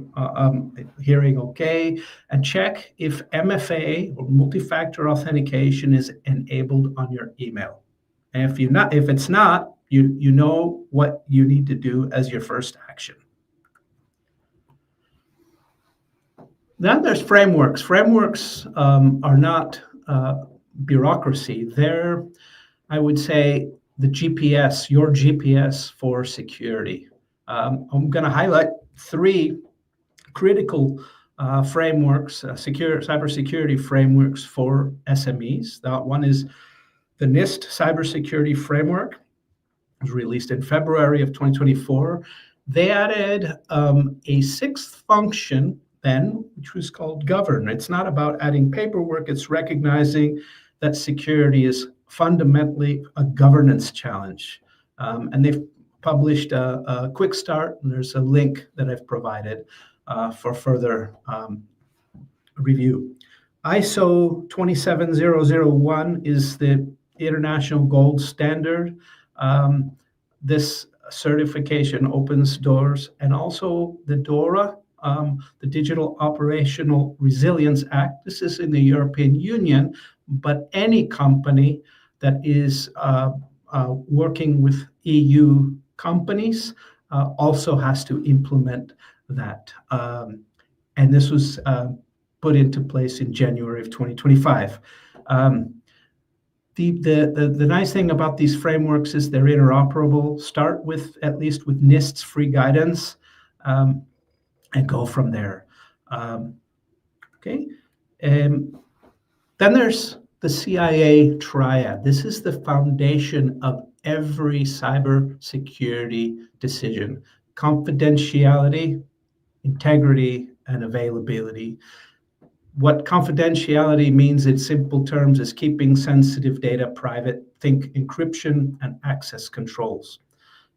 hearing okay, and check if MFA, or multi-factor authentication, is enabled on your email. And if it's not, you know what you need to do as your first action. Then there's frameworks. Frameworks are not bureaucracy. They're, I would say, the GPS, your GPS for security. I'm going to highlight 3 critical frameworks, cybersecurity frameworks for SMEs. That one is the NIST Cybersecurity Framework. It was released in February of 2024. They added a 6th function then, which was called govern. It's not about adding paperwork, it's recognizing that security is fundamentally a governance challenge. And they've published a quick start, and there's a link that I've provided for further review. ISO 27001 is the international gold standard. This certification opens doors, and also the DORA, the Digital Operational Resilience Act. This is in the European Union, but any company that is working with EU companies also has to implement that. And this was put into place in January of 2025. The nice thing about these frameworks is they're interoperable. Start with, at least with NIST's free guidance, and go from there. Okay. Then there's the CIA triad. This is the foundation of every cybersecurity decision: confidentiality, integrity, and availability. What confidentiality means in simple terms is keeping sensitive data private. Think encryption and access controls.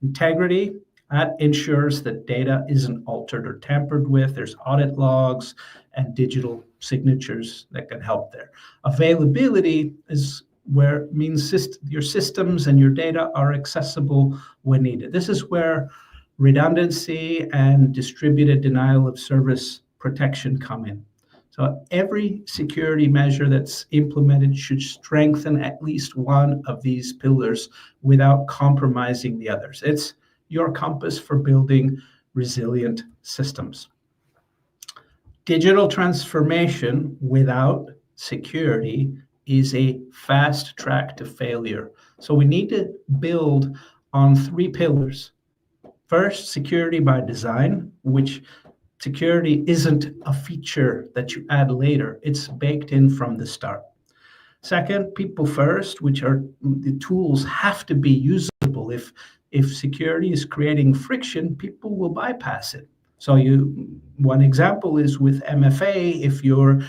Integrity, that ensures that data isn't altered or tampered with. There's audit logs and digital signatures that can help there. Availability is where it means your systems and your data are accessible when needed. This is where redundancy and distributed denial of service protection come in. So every security measure that's implemented should strengthen at least one of these pillars without compromising the others. It's your compass for building resilient systems. Digital transformation without security is a fast track to failure. So we need to build on 3 pillars. First, security by design, which security isn't a feature that you add later. It's baked in from the start. Second, people first, which are the tools have to be usable. If security is creating friction, people will bypass it. So one example is with MFA. If you're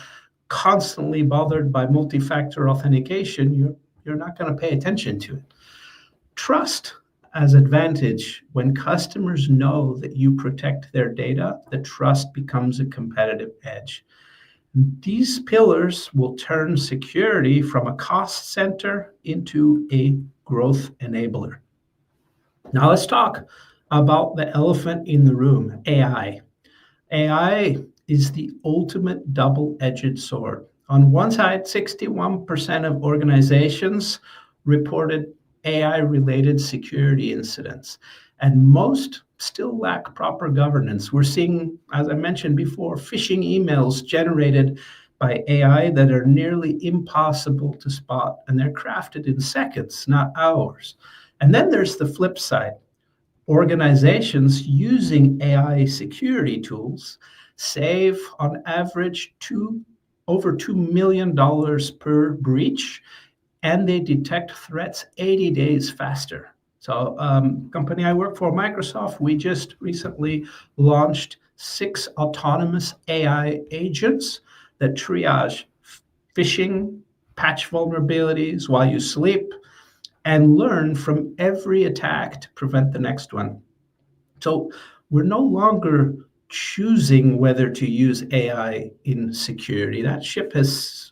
constantly bothered by multi-factor authentication, you're not going to pay attention to it. Trust as advantage. When customers know that you protect their data, the trust becomes a competitive edge. These pillars will turn security from a cost center into a growth enabler. Now let's talk about the elephant in the room, AI. AI is the ultimate double-edged sword. On one side, 61% of organizations reported AI-related security incidents, and most still lack proper governance. We're seeing, as I mentioned before, phishing emails generated by AI that are nearly impossible to spot, and they're crafted in seconds, not hours. And then there's the flip side. Organizations using AI security tools save on average over $2 million per breach, and they detect threats 80 days faster. So company I work for, Microsoft, we just recently launched 6 autonomous AI agents that triage phishing, patch vulnerabilities while you sleep, and learn from every attack to prevent the next one. So we're no longer choosing whether to use AI in security. That ship has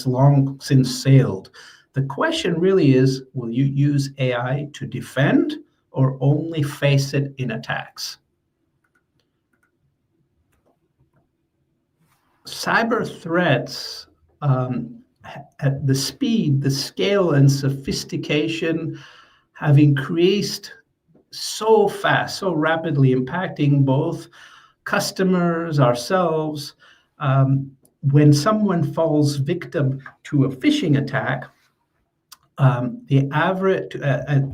long since sailed. The question really is, will you use AI to defend or only face it in attacks? Cyber threats at the speed, the scale, and sophistication have increased so fast, so rapidly, impacting both customers, ourselves. When someone falls victim to a phishing attack, the average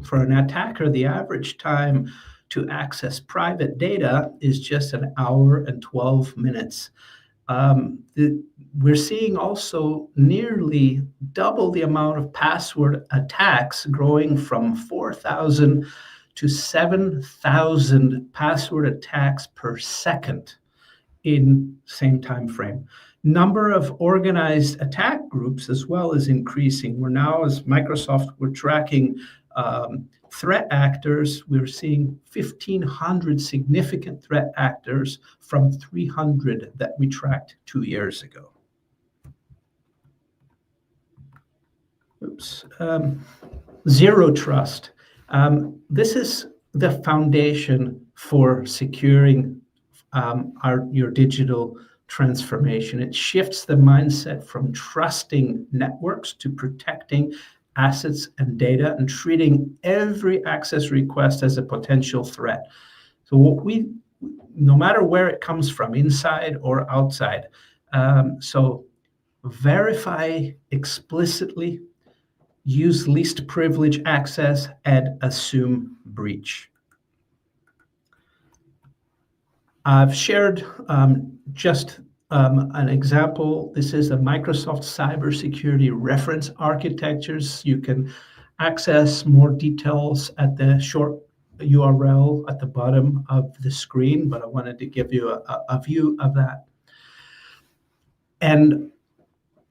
for an attacker, the average time to access private data is just 1 hour and 12 minutes. We're seeing also nearly double the amount of password attacks, growing from 4,000 to 7,000 password attacks per second in same time frame. Number of organized attack groups as well is increasing. We're now, as Microsoft, we're tracking threat actors. We're seeing 1,500 significant threat actors from 300 that we tracked 2 years ago. Oops. Zero trust. This is the foundation for securing your digital transformation. It shifts the mindset from trusting networks to protecting assets and data and treating every access request as a potential threat. So no matter where it comes from, inside or outside, so verify explicitly, use least privilege access, and assume breach. I've shared just an example. This is a Microsoft cybersecurity reference architectures. You can access more details at the short URL at the bottom of the screen, but I wanted to give you a view of that. And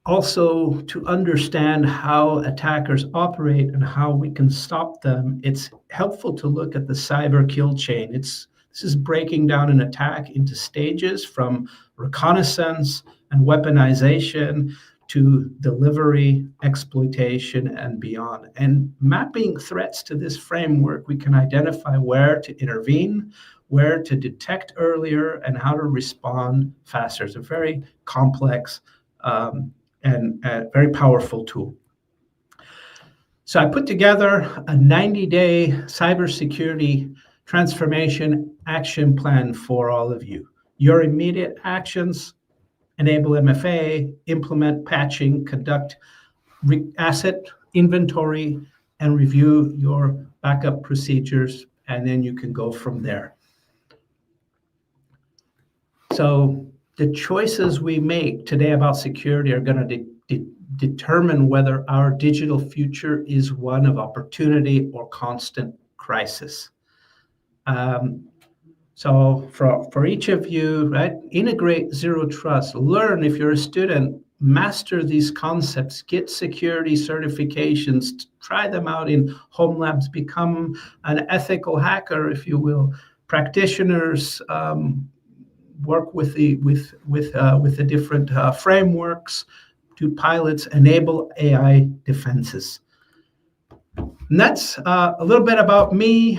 also to understand how attackers operate and how we can stop them, it's helpful to look at the cyber kill chain. This is breaking down an attack into stages from reconnaissance and weaponization to delivery, exploitation, and beyond. And mapping threats to this framework, we can identify where to intervene, where to detect earlier, and how to respond faster. It's a very complex and a very powerful tool. So I put together a 90-day cybersecurity transformation action plan for all of you. Your immediate actions: enable MFA, implement patching, conduct asset inventory, and review your backup procedures, and then you can go from there. So the choices we make today about security are going to determine whether our digital future is one of opportunity or constant crisis. So for each of you, right, integrate zero trust, learn if you're a student, master these concepts, get security certifications, try them out in home labs, become an ethical hacker, if you will. Practitioners, work with the different frameworks, do pilots, enable AI defenses. And that's a little bit about me.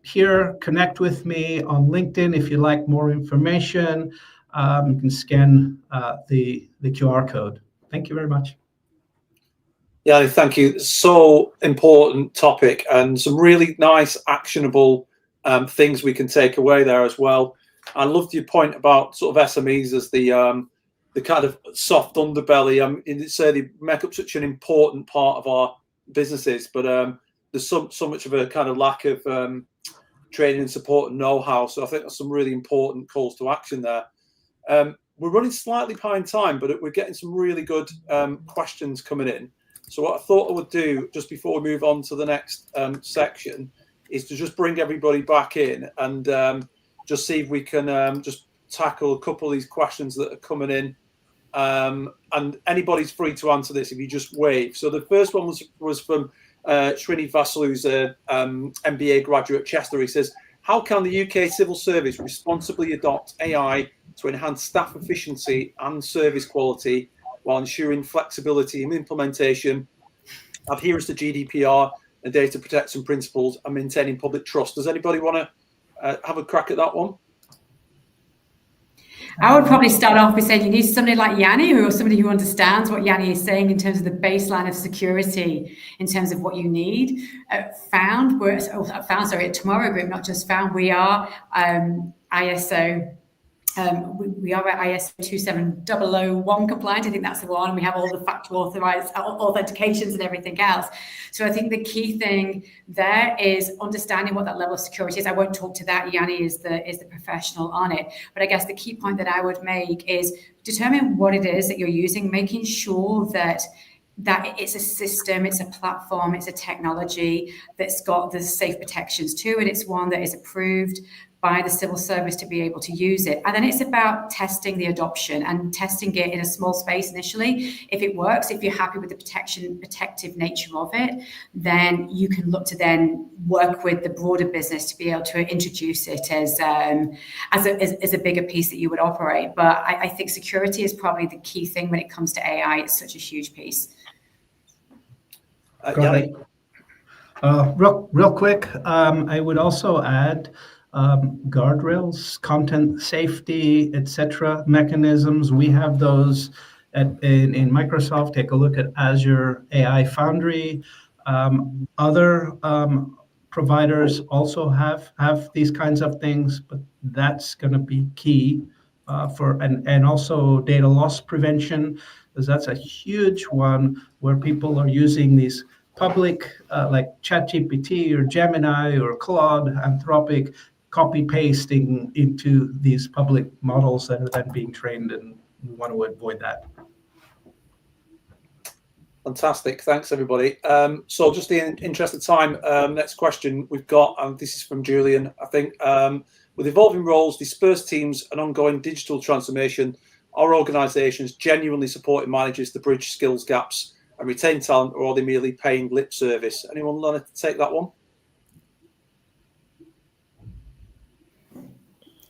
Here, connect with me on LinkedIn if you'd like more information. You can scan the QR code. Thank you very much. Yeah, thank you. So important topic, and some really nice, actionable things we can take away there as well. I loved your point about sort of SMEs as the kind of soft underbelly. They make up such an important part of our businesses, but there's so much of a kind of lack of training and support and know-how. So I think there's some really important calls to action there. We're running slightly behind time, but we're getting some really good questions coming in. So what I thought I would do just before we move on to the next section is to just bring everybody back in and just see if we can just tackle a couple of these questions that are coming in. And anybody's free to answer this if you just wave. So the first one was from Srini Vassal, who's a MBA graduate at Chester. He says, how can the UK civil service responsibly adopt AI to enhance staff efficiency and service quality while ensuring flexibility in implementation, adherence to GDPR and data protection principles, and maintaining public trust? Does anybody want to have a crack at that one? I would probably start off by saying you need somebody like Yanni, somebody who understands what Yanni is saying in terms of the baseline of security, in terms of what you need. At Tomorrow Group, not just Found, we are ISO. We are at ISO 27001 compliant. I think that's the one. We have all the factual authorized authentications and everything else. So I think the key thing there is understanding what that level of security is. I won't talk to that. Yanni is the professional on it. But I guess the key point that I would make is determine what it is that you're using, making sure that it's a system, it's a platform, it's a technology that's got the safe protections to it. It's one that is approved by the civil service to be able to use it. And then it's about testing the adoption and testing it in a small space initially. If it works, if you're happy with the protective nature of it, then you can look to then work with the broader business to be able to introduce it as a bigger piece that you would operate. But I think security is probably the key thing when it comes to AI. It's such a huge piece. Real quick, I would also add guardrails, content safety, etc. mechanisms. We have those in Microsoft. Take a look at Azure AI Foundry. Other providers also have these kinds of things, but that's going to be key and also data loss prevention, because that's a huge one where people are using these public like ChatGPT or Gemini or Claude, Anthropic, copy pasting into these public models that are then being trained, and we want to avoid that. Fantastic. Thanks, everybody. So just in interest of time, next question we've got, and this is from Julian, I think. With evolving roles, dispersed teams, and ongoing digital transformation, are organisations genuinely supporting managers to bridge skills gaps and retain talent, or are they merely paying lip service? Anyone want to take that one?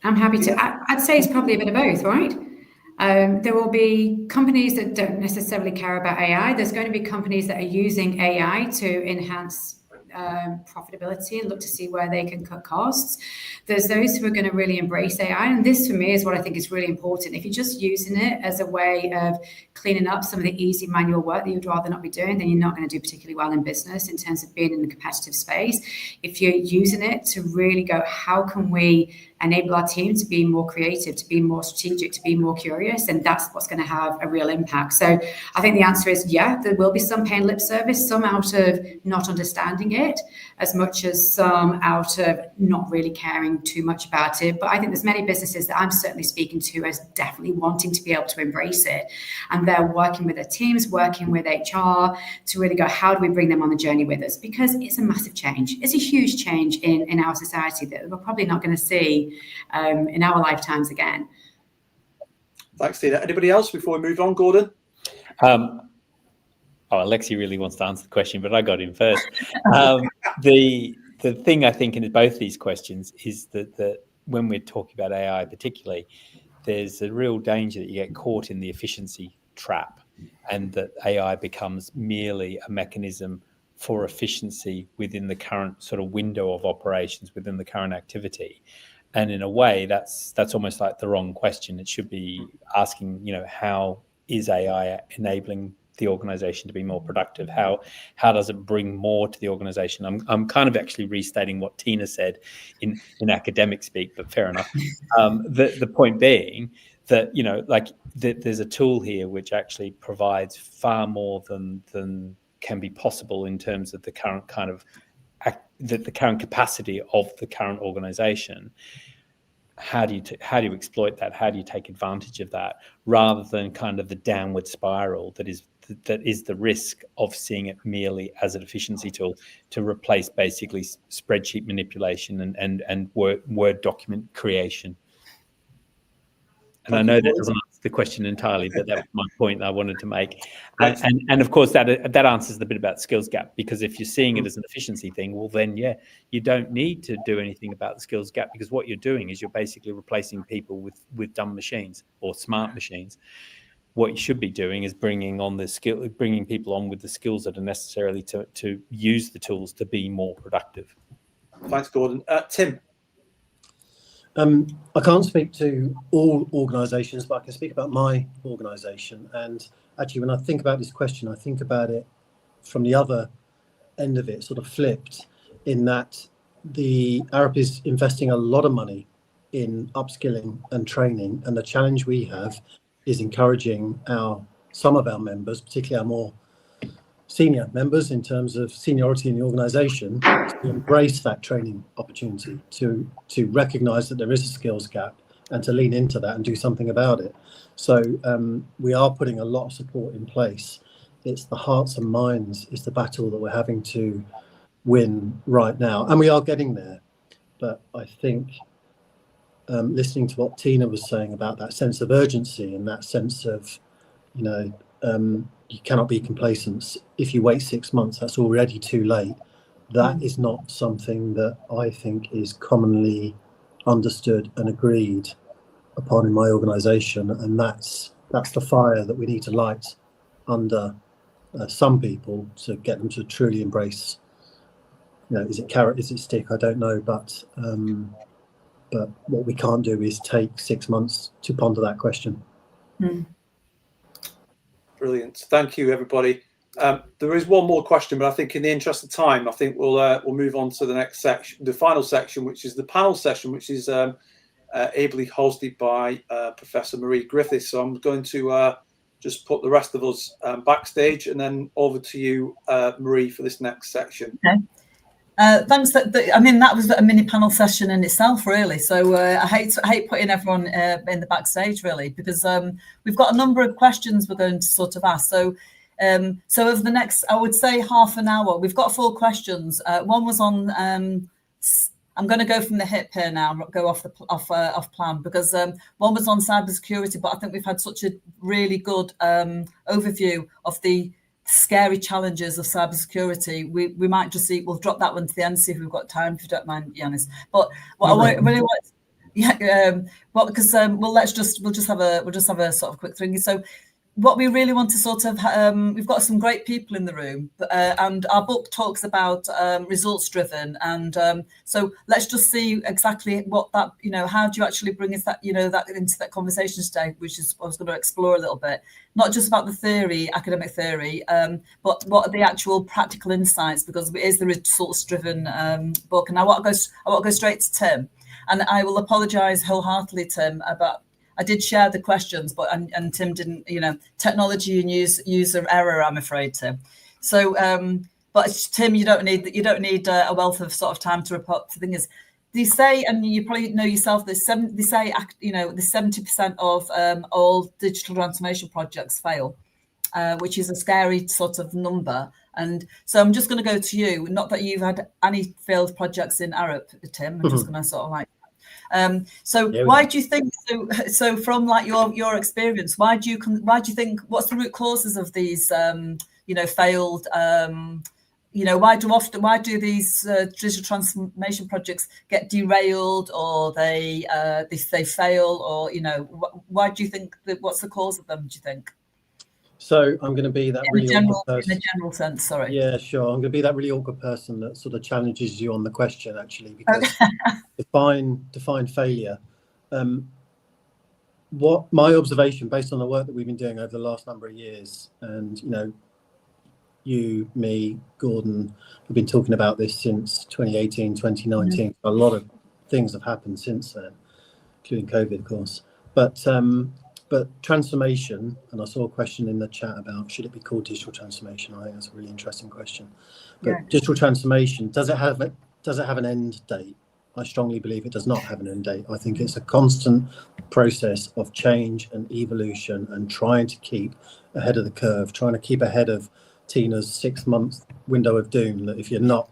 I'm happy to. I'd say it's probably a bit of both, right? There will be companies that don't necessarily care about AI. There's going to be companies that are using AI to enhance profitability and look to see where they can cut costs. There's those who are going to really embrace AI. And this, for me, is what I think is really important. If you're just using it as a way of cleaning up some of the easy manual work that you'd rather not be doing, then you're not going to do particularly well in business in terms of being in a competitive space. If you're using it to really go, how can we enable our team to be more creative, to be more strategic, to be more curious, and that's what's going to have a real impact. So I think the answer is, yeah, there will be some paying lip service, some out of not understanding it, as much as some out of not really caring too much about it. But I think there's many businesses that I'm certainly speaking to as definitely wanting to be able to embrace it. And they're working with their teams, working with HR to really go, how do we bring them on the journey with us? Because it's a massive change. It's a huge change in our society that we're probably not going to see be in our lifetimes again. Thanks, Tina. Anybody else before we move on, Gordon? Alexi really wants to answer the question, but I got in first. The thing I think in both these questions is that when we're talking about AI particularly, there's a real danger that you get caught in the efficiency trap, and that AI becomes merely a mechanism for efficiency within the current sort of window of operations within the current activity. And in a way, that's almost like the wrong question. It should be asking, how is AI enabling the organization to be more productive? How does it bring more to the organization? I'm kind of actually restating what Tina said in academic speak, but fair enough. The point being that there's a tool here which actually provides far more than can be possible in terms of the current kind of the current capacity of the current organization. How do you exploit that? How do you take advantage of that, rather than kind of the downward spiral that is the risk of seeing it merely as an efficiency tool to replace basically spreadsheet manipulation and Word document creation? And I know that doesn't answer the question entirely, but that was my point I wanted to make. And of course, that answers the bit about skills gap, because if you're seeing it as an efficiency thing, well, then, you don't need to do anything about the skills gap, because what you're doing is you're basically replacing people with dumb machines or smart machines. What you should be doing is bringing people on with the skills that are necessarily to use the tools to be more productive. Thanks, Gordon. Tim. I can't speak to all organisations, but I can speak about my organisation. And actually, when I think about this question, I think about it from the other end of it, sort of flipped, in that the Arup is investing a lot of money in upskilling and training. And the challenge we have is encouraging some of our members, particularly our more senior members in terms of seniority in the organisation, to embrace that training opportunity, to recognise that there is a skills gap and to lean into that and do something about it. So we are putting a lot of support in place. It's the hearts and minds is the battle that we're having to win right now, and we are getting there. But I think listening to what Tina was saying about that sense of urgency and that sense of, you cannot be complacent. If you wait 6 months, that's already too late. That is not something that I think is commonly understood and agreed upon in my organisation, and that's the fire that we need to light under some people to get them to truly embrace. Is it carrot? Is it stick? I don't know, but what we can't do is take 6 months to ponder that question. Brilliant. Thank you, everybody. There is one more question, but I think in the interest of time, I think we'll move on to the next section, the final section, which is the panel session, which is ably hosted by Professor Marie Griffiths. So I'm going to just put the rest of us backstage, and then over to you, Marie, for this next section. Okay. Thanks. That was a mini panel session in itself, really. So I hate putting everyone in the backstage, really, because we've got a number of questions we're going to sort of ask. So over the next, I would say, half an hour, we've got 4 questions. One was on. I'm going to go from the hip here now, go off plan, because one was on cybersecurity, but I think we've had such a really good overview of the scary challenges of cybersecurity. We might just we'll drop that one to the end, see if we've got time, if you don't mind, Yanis. But what I really want, because we'll just have a sort of quick thing. So what we really want to sort of we've got some great people in the room, and our book talks about results driven, and so let's just see exactly what that, how do you actually bring us that, that into that conversation today, which is I was going to explore a little bit, not just about the theory, academic theory, but what are the actual practical insights, because it is the results driven book. And I want to go straight to Tim, and I will apologise wholeheartedly, Tim, about. I did share the questions, but and Tim didn't. Technology and user error, I'm afraid, Tim. So, but Tim, you don't need a wealth of sort of time to report. The thing is, they say, and you probably know yourself, they say, the 70% of all digital transformation projects fail, which is a scary sort of number. And so I'm just going to go to you. Not that you've had any failed projects in Arup, Tim. I'm just going to sort of So Yeah, why do you think? So from like your experience, why do you think? What's the root causes of these? Failed. Why do these digital transformation projects get derailed, or they fail, or why do you think that? What's the cause of them? Do you think? So I'm going to be that really awkward person. In a general sense, sorry. Yeah, sure. I'm going to be that really awkward person that sort of challenges you on the question, actually, because define failure. What my observation, based on the work that we've been doing over the last number of years, and you, me, Gordon, have been talking about this since 2018, 2019. A lot of things have happened since then, including COVID, of course. But transformation, and I saw a question in the chat about should it be called digital transformation. I think that's a really interesting question. But digital transformation, does it have an end date? I strongly believe it does not have an end date. I think it's a constant process of change and evolution, and trying to keep ahead of the curve, trying to keep ahead of Tina's 6-month window of doom, that if you're not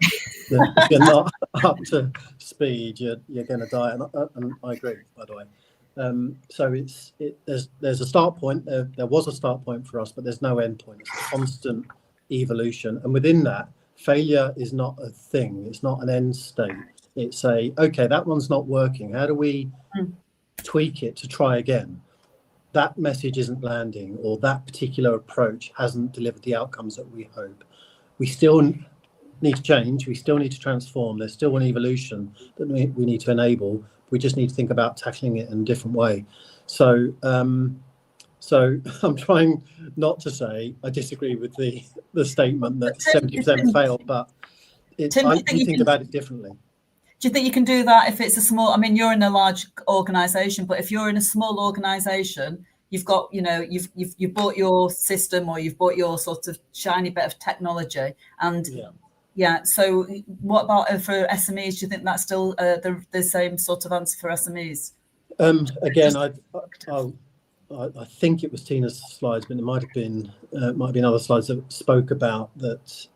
up to speed, you're going to die. And I agree, by the way. So there's a start point. There was a start point for us, but there's no end point. It's a constant evolution, and within that, failure is not a thing. It's not an end state. It's okay, that one's not working. How do we tweak it to try again? That message isn't landing, or that particular approach hasn't delivered the outcomes that we hope. We still need to change. We still need to transform. There's still an evolution that we need to enable. We just need to think about tackling it in a different way. So I'm trying not to say I disagree with the statement that 70% fail, but I think about it differently. Do you think you can do that if it's a small? I mean, you're in a large organisation, but if you're in a small organisation, you've got, you've bought your system, or you've bought your sort of shiny bit of technology, and so what about for SMEs? Do you think that's still the same sort of answer for SMEs? Again, I think it was Tina's slides, but it might have been other slides that spoke about that.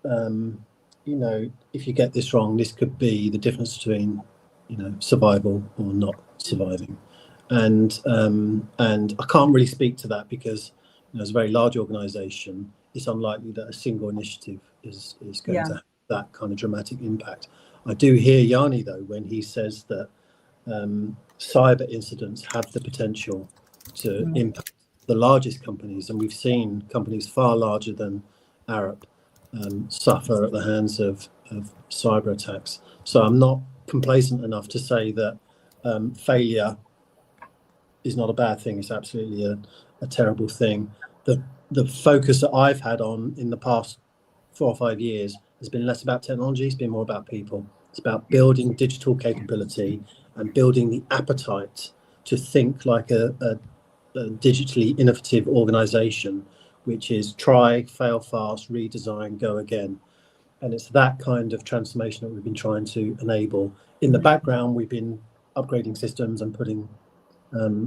If you get this wrong, this could be the difference between, survival or not surviving. And I can't really speak to that because, as a very large organisation, it's unlikely that a single initiative is going to have that kind of dramatic impact. I do hear Yanni, though, when he says that cyber incidents have the potential to impact the largest companies, and we've seen companies far larger than Arup suffer at the hands of cyber attacks. So I'm not complacent enough to say that failure is not a bad thing. It's absolutely a terrible thing. The focus that I've had on in the past 4 or 5 years has been less about technology. It's been more about people. It's about building digital capability and building the appetite to think like a digitally innovative organization, which is try, fail fast, redesign, go again. And it's that kind of transformation that we've been trying to enable. In the background, we've been upgrading systems and putting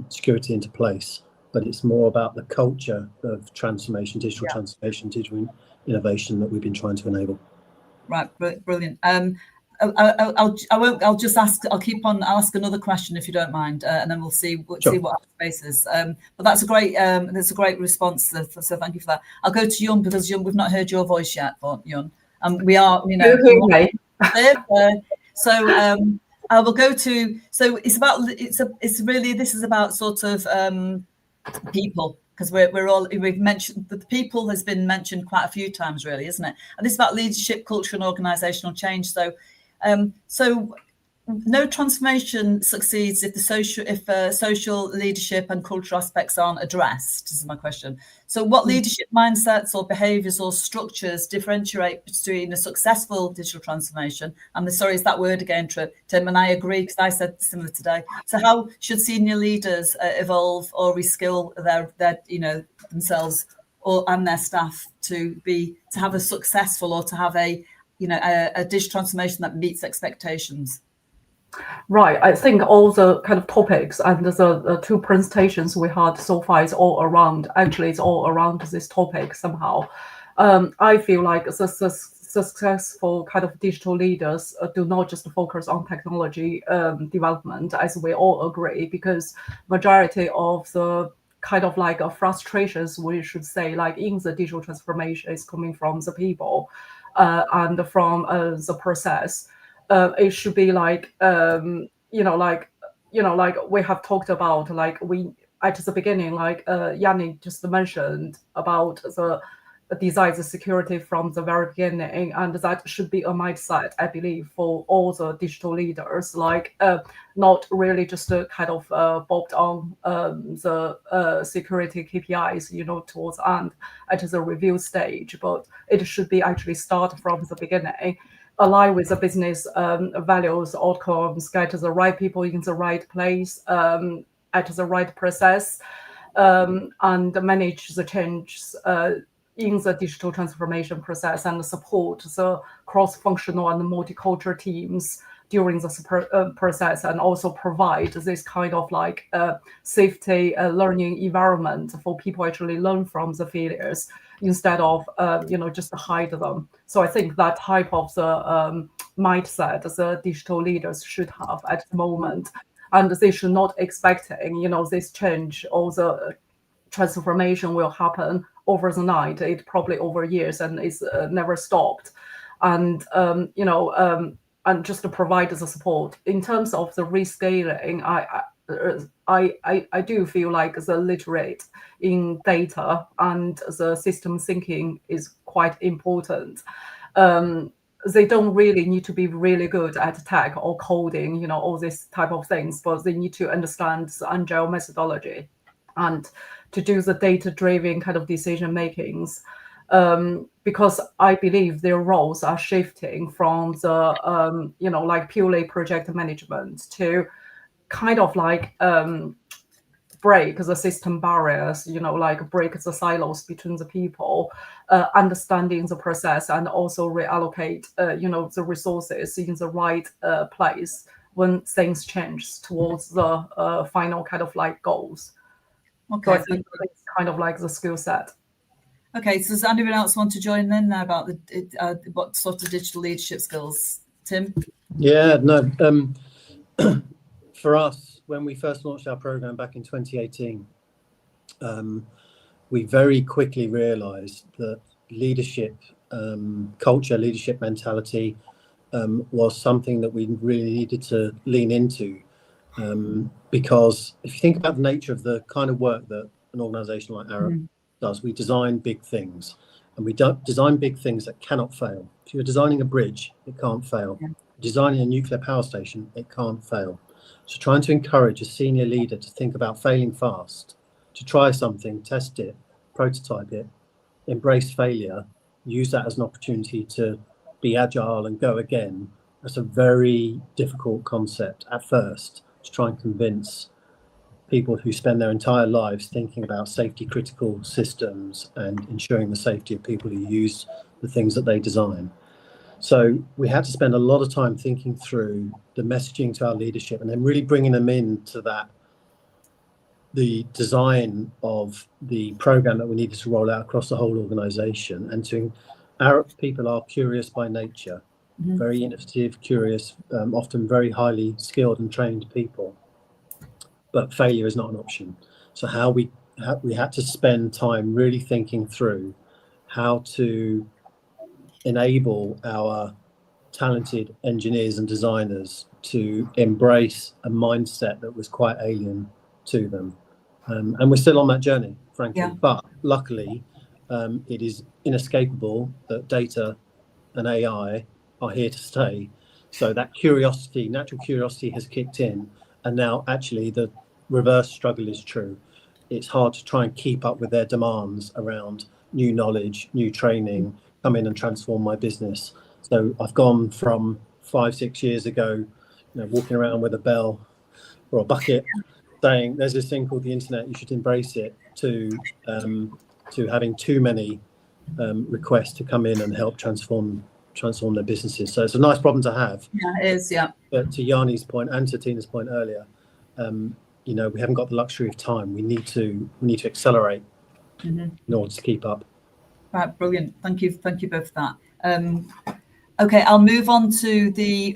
security into place, but it's more about the culture of transformation, digital transformation, digital innovation that we've been trying to enable. Right, brilliant. I'll just ask. I'll ask another question if you don't mind, and then we'll see what our space is. But that's a great response. So thank you for that. I'll go to Yun, because Yun, we've not heard your voice yet, but Yun, we are. I will go to. So this is about sort of people. Because we've mentioned that the people has been mentioned quite a few times, really, isn't it? And this is about leadership, culture, and organisational change. So no transformation succeeds if social leadership and cultural aspects aren't addressed. This is my question. So what leadership mindsets or behaviours or structures differentiate between a successful digital transformation? And sorry, is that word again, Tim? And I agree, because I said similar today. So how should senior leaders evolve or reskill their themselves and their staff to have a successful, or to have a digital transformation that meets expectations? Right. I think all the kind of topics and the 2 presentations we had so far is all around. Actually, it's all around this topic somehow. I feel like the successful kind of digital leaders do not just focus on technology development, as we all agree, because majority of the kind of like frustrations, we should say, like in the digital transformation is coming from the people and from the process. It should be like, like we have talked about, like we at the beginning, like Yanni just mentioned about the design the security from the very beginning, and that should be a mindset, I believe, for all the digital leaders, like not really just kind of bobbed on the security KPIs, towards the end at the review stage, but it should be actually start from the beginning, align with the business values, outcomes, get the right people in the right place at the right process, and manage the changes in the digital transformation process, and support the cross-functional and multicultural teams during the process, and also provide this kind of like safety learning environment for people actually learn from the failures instead of just hide them. So I think that type of the mindset the digital leaders should have at the moment, and they should not expecting this change or the transformation will happen over the night. It probably over years, and it's never stopped. And and just to provide the support in terms of the rescaling, I do feel like the literate in data and the system thinking is quite important. They don't really need to be really good at tech or coding, all these type of things, but they need to understand the agile methodology and to do the data-driven kind of decision makings, because I believe their roles are shifting from the like purely project management to kind of like break the system barriers, like break the silos between the people, understanding the process, and also reallocate the resources in the right place when things change towards the final kind of like goals. Okay, so I think it's kind of like the skill set. Okay, so does anyone else want to join in now about what sort of digital leadership skills? Tim? Yeah, no. For us, when we first launched our program back in 2018, we very quickly realized that leadership culture, leadership mentality was something that we really needed to lean into. Because if you think about the nature of the kind of work that an organization like Arup does, we design big things, and we don't design big things that cannot fail. If you're designing a bridge, it can't fail. Yeah. Designing a nuclear power station, it can't fail. So trying to encourage a senior leader to think about failing fast, to try something, test it, prototype it, embrace failure, use that as an opportunity to be agile and go again. That's a very difficult concept at first, to try and convince people who spend their entire lives thinking about safety critical systems and ensuring the safety of people who use the things that they design. So we had to spend a lot of time thinking through the messaging to our leadership, and then really bringing them into that, the design of the program that we needed to roll out across the whole organization. And our people are curious by nature, very innovative, curious, often very highly skilled and trained people. But failure is not an option. So we had to spend time really thinking through how to enable our talented engineers and designers to embrace a mindset that was quite alien to them. And we're still on that journey, frankly. Yeah. But luckily, it is inescapable that data and AI are here to stay. So that curiosity, natural curiosity, has kicked in. And now actually the reverse struggle is true. It's hard to try and keep up with their demands around new knowledge, new training, come in and transform my business. So I've gone from 5-6 years ago, walking around with a bell or a bucket saying there's this thing called the internet, you should embrace it, to having too many requests to come in and help transform their businesses. So it's a nice problem to have. Yeah, it is, yeah. But to Yanni's point and to Tina's point earlier, we haven't got the luxury of time. We need to accelerate in order to keep up. Right, brilliant. Thank you both for that. Okay, I'll move on to the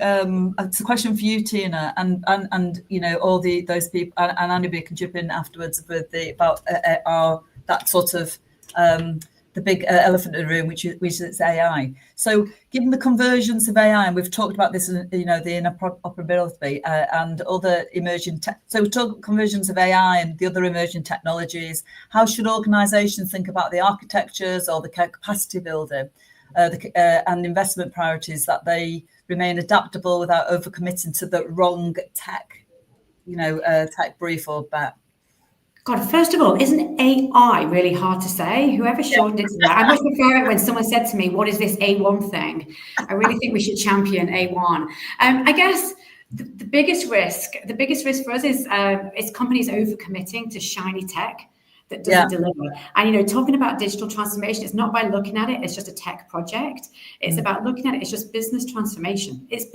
it's a question for you, Tina, and you know, all those people, and anybody can jump in afterwards with about that sort of the big elephant in the room, which is AI. So, given the convergence of AI, and we've talked about this, you know, the interoperability and other emerging tech. So, we talk convergence of AI and the other emerging technologies. How should organisations think about the architectures or the capacity building? And investment priorities that they remain adaptable without overcommitting to the wrong tech, you know, tech brief or bet. God, first of all, isn't AI really hard to say? Whoever shortened it to that, I much prefer it when someone said to me, "What is this A1 thing?" I really think we should champion A1. I guess the biggest risk for us is companies overcommitting to shiny tech that doesn't deliver. And, you know, talking about digital transformation, it's not by looking at it, it's just a tech project. It's about looking at it, it's just business transformation. It's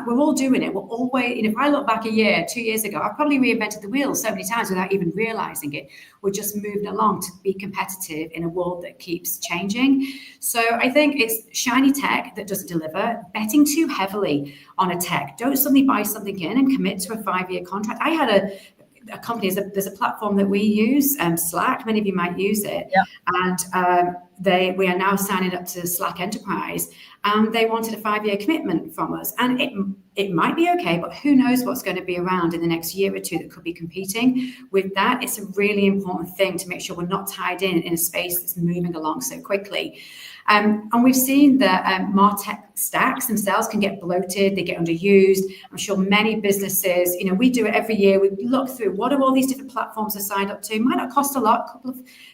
we're all doing it. We're always, you know, if I look back a year, 2 years ago, I probably reinvented the wheel so many times without even realizing it. We're just moving along to be competitive in a world that keeps changing. So I think it's shiny tech that doesn't deliver, betting too heavily on a tech. Don't suddenly buy something in and commit to a 5-year contract. I had a company, there's a platform that we use, Slack. Many of you might use it, and we are now signing up to Slack Enterprise, and they wanted a 5-year commitment from us. And it might be okay, but who knows what's going to be around in the next year or two that could be competing with that. It's a really important thing to make sure we're not tied in a space that's moving along so quickly. And we've seen that MarTech stacks themselves can get bloated, they get underused. I'm sure many businesses, you know, we do it every year. We look through what are all these different platforms are signed up to. Might not cost a lot,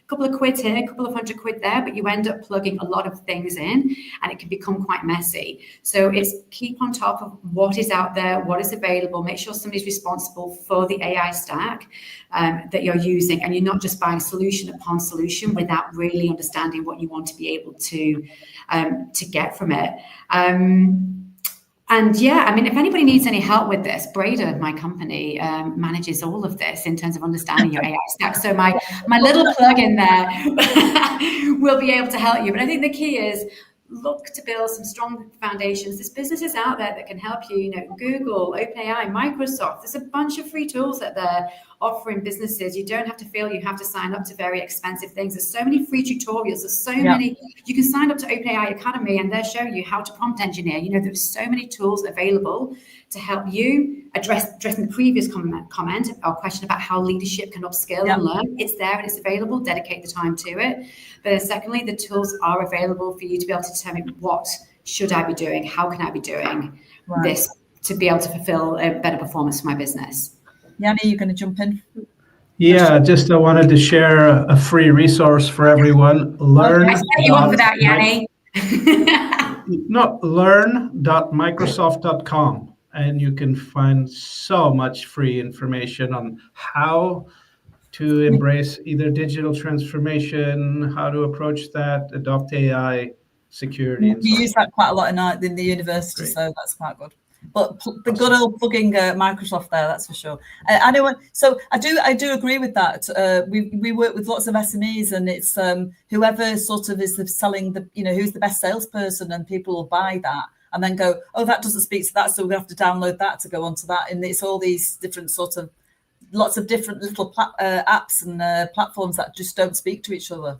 couple of quid here, a couple of $100 there, but you end up plugging a lot of things in, and it can become quite messy. So it's keep on top of what is out there, what is available. Make sure somebody's responsible for the AI stack that you're using, and you're not just buying solution upon solution without really understanding what you want to be able to get from it. And yeah, I mean, if anybody needs any help with this, Breda, my company, manages all of this in terms of understanding your AI stack. So my little plug in there will be able to help you. But I think the key is look to build some strong foundations. There's businesses out there that can help you, you know, Google, OpenAI, Microsoft. There's a bunch of free tools that they're offering businesses. You don't have to feel you have to sign up to very expensive things. There's so many free tutorials. There's so many. You can sign up to OpenAI Academy and they'll show you how to prompt engineer. You know, there's so many tools available to help you addressing the previous comment or question about how leadership can upskill and learn. It's there and it's available. Dedicate the time to it. But then secondly, the tools are available for you to be able to determine what should I be doing? How can I be doing this to be able to fulfill a better performance for my business? Yanni, you're going to jump in? Yeah, just I wanted to share a free resource for everyone. I set you up for that, Yanni. Learn.microsoft.com, and you can find so much free information on how to embrace either digital transformation, how to approach that, adopt AI, security. We use that quite a lot in the university, so that's quite good. But the good old plugging Microsoft there, that's for sure. Anyway, so I do agree with that. We work with lots of SMEs, and it's whoever sort of is selling the, you know, who's the best salesperson, and people will buy that and then go, oh, that doesn't speak to that, so we have to download that to go onto that. And it's all these different sort of lots of different little apps and platforms that just don't speak to each other.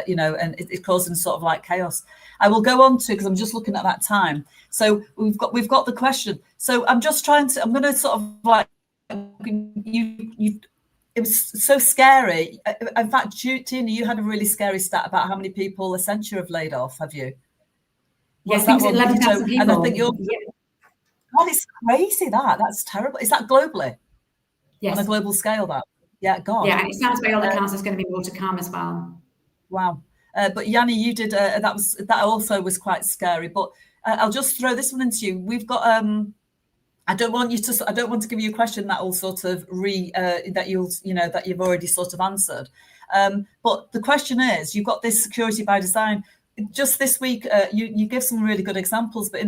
You know, and it causing sort of like chaos. I will go on to, because I'm just looking at that time. So we've got the question. So I'm just trying to, I'm going to sort of like, it was so scary. In fact, Tina, you had a really scary stat about how many people Accenture have laid off, have you? Yes, I think it's 11,000 people. And I think God, it's crazy that's terrible. Is that globally? Yes. On a global scale, that? Yeah, God. Yeah, and it sounds by all accounts there's going to be more to come as well. Wow. But Yanni, you did that also was quite scary. But I'll just throw this one into you. We've got I don't want to give you a question that will sort of that you've already sort of answered. But the question is, you've got this security by design. Just this week, you give some really good examples. But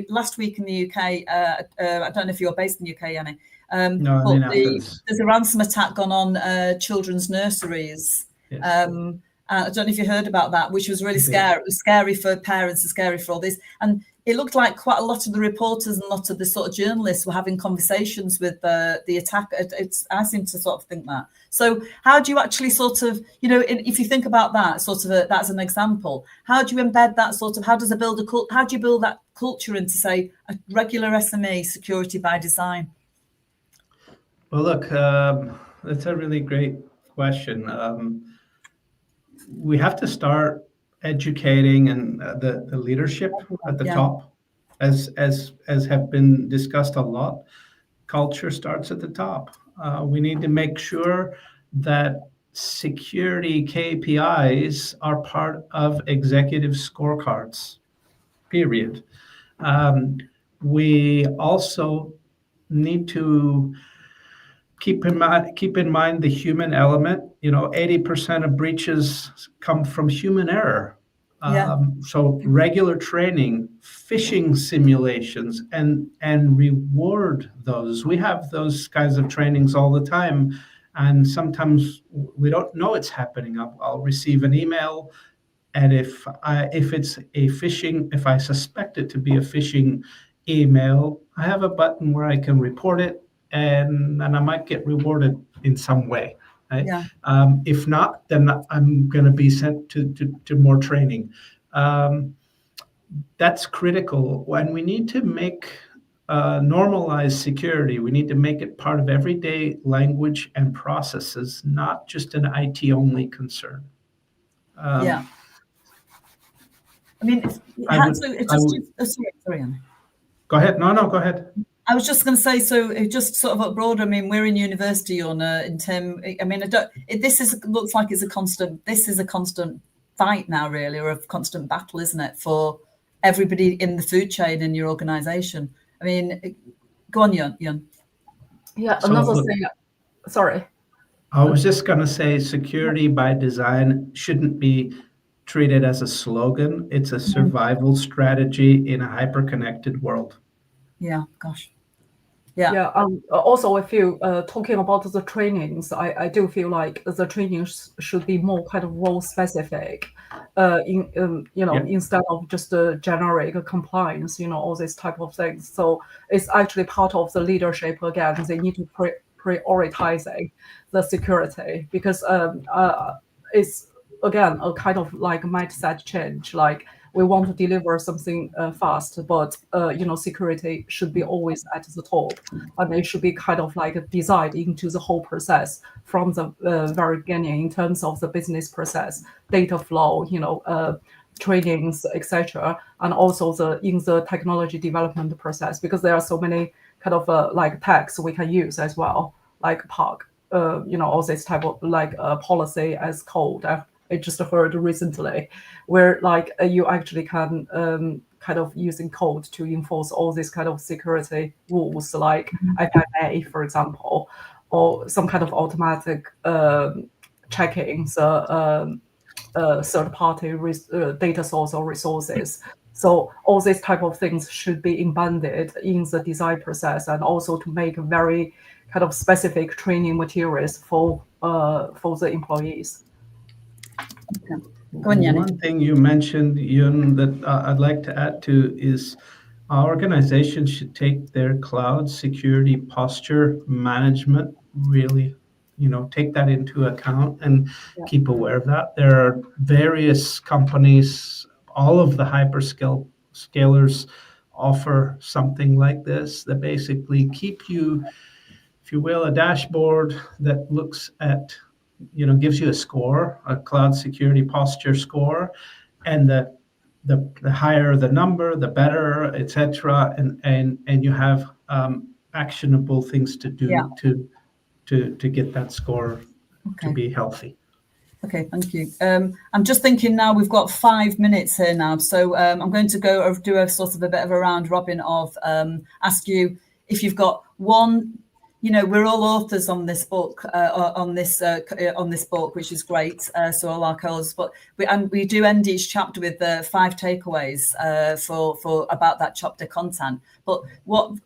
last week in the UK, I don't know if you're based in the UK, Yanni. No, I mean, there's a ransom attack gone on children's nurseries. Yes. I don't know if you heard about that, which was really scary. It was scary for parents and scary for all this. And it looked like quite a lot of the reporters and a lot of the sort of journalists were having conversations with the attacker. I seem to sort of think that. So how do you actually sort of, you know, if you think about that sort of that's an example, how do you embed that sort of, how do you build that culture into, say, a regular SME, security by design? Well, look, that's a really great question. We have to start educating and the leadership at the top, as have been discussed a lot. Culture starts at the top. We need to make sure that security KPIs are part of executive scorecards, period. We also need to keep in mind the human element. You know, 80% of breaches come from human error. So regular training, phishing simulations, and reward those. We have those kinds of trainings all the time, and sometimes we don't know it's happening. I'll receive an email, and if it's a phishing, if I suspect it to be a phishing email, I have a button where I can report it, and I might get rewarded in some way. Right? If not, then I'm going to be sent to more training. That's critical. When we need to make normalize security, we need to make it part of everyday language and processes, not just an IT-only concern. I mean, sorry, Anna. Go ahead. No, go ahead. I was just going to say, so just sort of up broader. I mean, we're in university on in term. I mean, looks like it's a constant. This is a constant fight now, really, or a constant battle, isn't it, for everybody in the food chain in your organisation? I mean, go on, Yun. Yeah, another thing. Sorry. I was just going to say, security by design shouldn't be treated as a slogan. It's a survival strategy in a hyper-connected world. Yeah, gosh. Yeah. Also, I feel talking about the trainings, I do feel like the trainings should be more kind of role specific, instead of just a generic compliance, all these type of things. So it's actually part of the leadership again. They need to prioritizing the security, because it's again a kind of like mindset change. Like, we want to deliver something fast, but security should be always at the top, and it should be kind of like designed into the whole process from the very beginning in terms of the business process, data flow, trainings, etc., and also in the technology development process, because there are so many kind of like tags we can use as well, like POC, all this type of like policy as code. I just heard recently, where like you actually can kind of using code to enforce all these kind of security rules, like IPA, for example, or some kind of automatic checking the third-party data source or resources. So all these type of things should be embedded in the design process, and also to make very kind of specific training materials for the employees. Okay. Go on, Yannick. One thing you mentioned, Yun, that I'd like to add to is our organization should take their cloud security posture management really, take that into account and keep aware of that. There are various companies, all of the hyperscalers offer something like this that basically keep you, if you will, a dashboard that looks at, gives you a score, a cloud security posture score, and the higher the number, the better, etc. And you have actionable things to do to get that score to be healthy. Okay, thank you. I'm just thinking now we've got 5 minutes here now, so I'm going to go do a sort of a bit of a round robin of ask you if you've got one. We're all authors on this book, on this book, which is great. So all our co-authors, but we do end each chapter with 5 takeaways for about that chapter content. But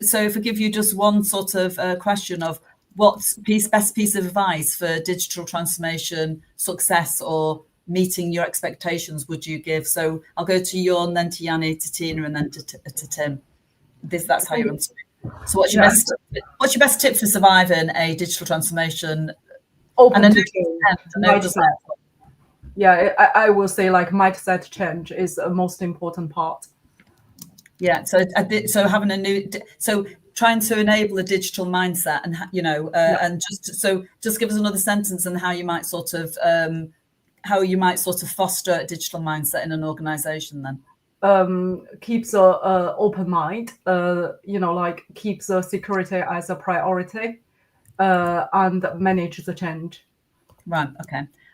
so if I give you just one sort of question of what's best piece of advice for digital transformation success or meeting your expectations would you give? So I'll go to Jorn, then to Yanni, to Tina, and then to Tim. That's how you answer it. So what's your best tip for surviving a digital transformation? Open to change. Yeah, I will say like mindset change is the most important part. Yeah, so having so trying to enable a digital mindset, and and just give us another sentence on how you might sort of foster a digital mindset in an organization then. Keeps a open mind, like keeps the security as a priority, and manage the change. Right.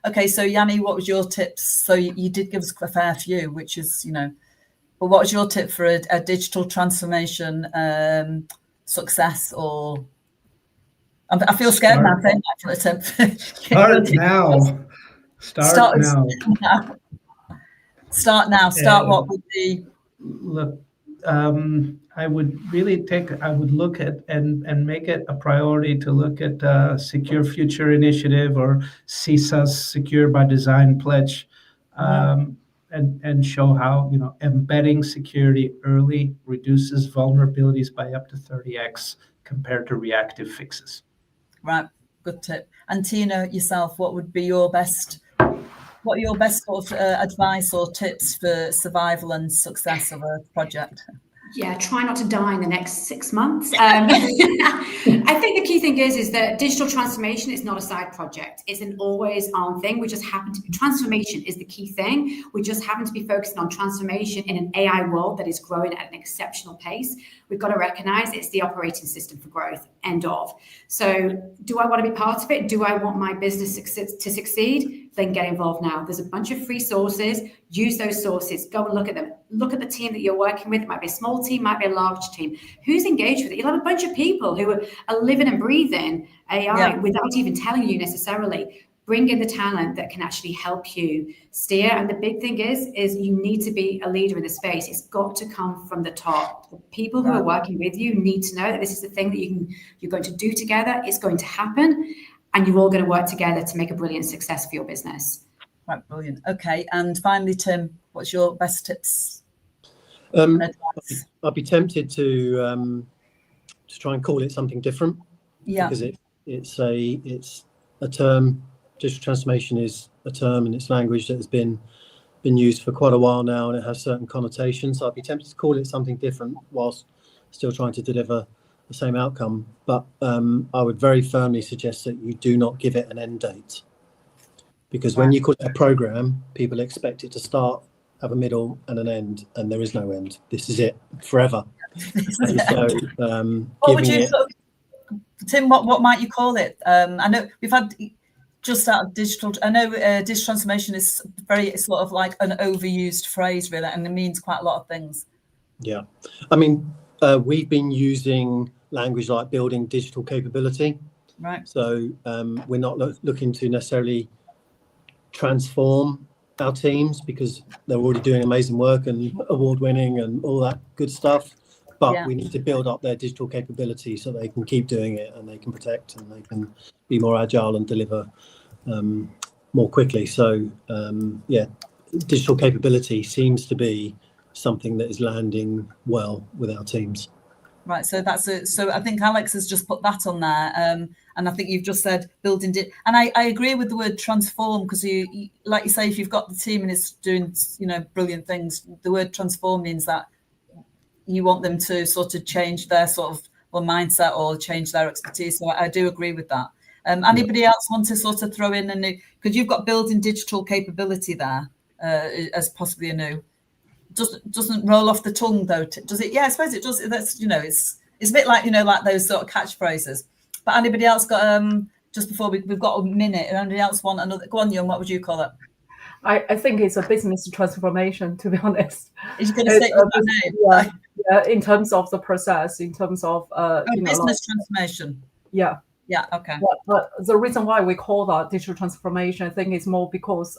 Okay. So Yanni, what was your tips? So you did give us a fair few, which is, but what was your tip for a digital transformation success? Or I feel scared now saying that for a tip. Start now. Start now. Start what would be? Look, I would look at and make it a priority to look at Secure Future Initiative or CISA's Secure by Design pledge, and show how embedding security early reduces vulnerabilities by up to 30x compared to reactive fixes. Right, good tip. And Tina, yourself, what would be your best? What are your best sort of advice or tips for survival and success of a project? Yeah, try not to die in the next 6 months. I think the key thing is that digital transformation is not a side project. It's an always on thing. We just happen to be, transformation is the key thing. We just happen to be focusing on transformation in an AI world that is growing at an exceptional pace. We've got to recognize it's the operating system for growth, end of. So do I want to be part of it? Do I want my business to succeed? Then get involved now. There's a bunch of free sources. Use those sources. Go and look at them. Look at the team that you're working with. It might be a small team, might be a large team. Who's engaged with it? You'll have a bunch of people who are living and breathing AI without even telling you necessarily. Bring in the talent that can actually help you steer. And the big thing is you need to be a leader in the space. It's got to come from the top. The people who are working with you need to know that this is the thing that you're going to do together. It's going to happen. And you're all going to work together to make a brilliant success for your business. Right, brilliant. Okay, and finally, Tim, what's your best tips? I'd be tempted to try and call it something different. Yeah. Because it's a term. Digital transformation is a term and it's language that has been used for quite a while now, and it has certain connotations. So I'd be tempted to call it something different whilst still trying to deliver the same outcome. But I would very firmly suggest that you do not give it an end date, because when you call it a program, people expect it to start, have a middle and an end, and there is no end. This is it forever. So, what would you, Tim? What might you call it? I know we've had just out of digital. I know digital transformation is very sort of like an overused phrase, really, and it means quite a lot of things. Yeah, I mean, we've been using language like building digital capability. Right. So we're not looking to necessarily transform our teams, because they're already doing amazing work and award-winning and all that good stuff. But we need to build up their digital capability so they can keep doing it, and they can protect, and they can be more agile and deliver more quickly. So digital capability seems to be something that is landing well with our teams. Right, so so I think Alex has just put that on there, and I think you've just said building it. And I agree with the word transform, because you like you say, if you've got the team and it's doing brilliant things, the word transform means that you want them to sort of change their sort of mindset or change their expertise. So I do agree with that. Anybody else want to sort of throw in a new? Because you've got building digital capability there as possibly a new. Doesn't roll off the tongue though, does it? Yeah, I suppose it does. That's it's a bit like like those sort of catchphrases. But anybody else got just before we've got a minute? Anybody else want another? Go on, Young. What would you call it? I think it's a business transformation, to be honest. Is going to stick with that name? Yeah, in terms of the process, in terms of business transformation. Yeah. Yeah. Okay. But the reason why we call that digital transformation, I think, is more because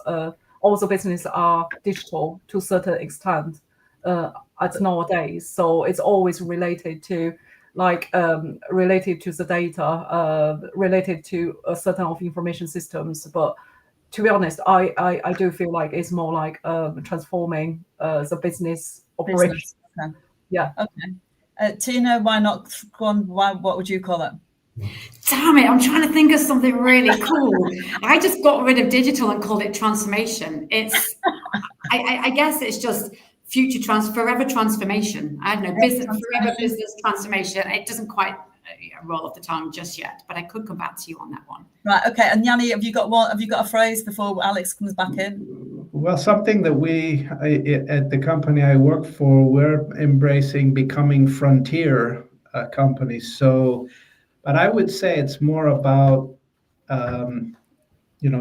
all the businesses are digital to a certain extent at nowadays. So it's always related to related to the data, related to a certain of information systems. But to be honest, I do feel like it's more like transforming the business operation. Business. Okay. Yeah. Okay. Tina, why not go on? What would you call it? Damn it, I'm trying to think of something really cool. I just got rid of digital and called it transformation. It's, I guess it's just forever transformation. I don't know, forever business transformation. It doesn't quite roll off the tongue just yet, but I could come back to you on that one. Right. Okay. And Yanni, have you got a phrase before Alex comes back in? Well, something that we at the company I work for, we're embracing becoming frontier companies. So, but I would say it's more about,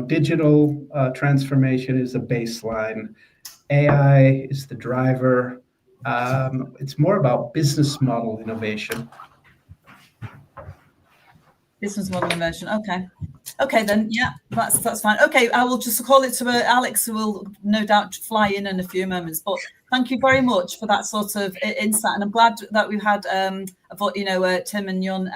digital transformation is a baseline. AI is the driver. It's more about business model innovation. Business model innovation. Okay, then. Yeah, that's fine. Okay, I will just call it to Alex, who will no doubt fly in a few moments. But thank you very much for that sort of insight, and I'm glad that we've had, Tim and Yun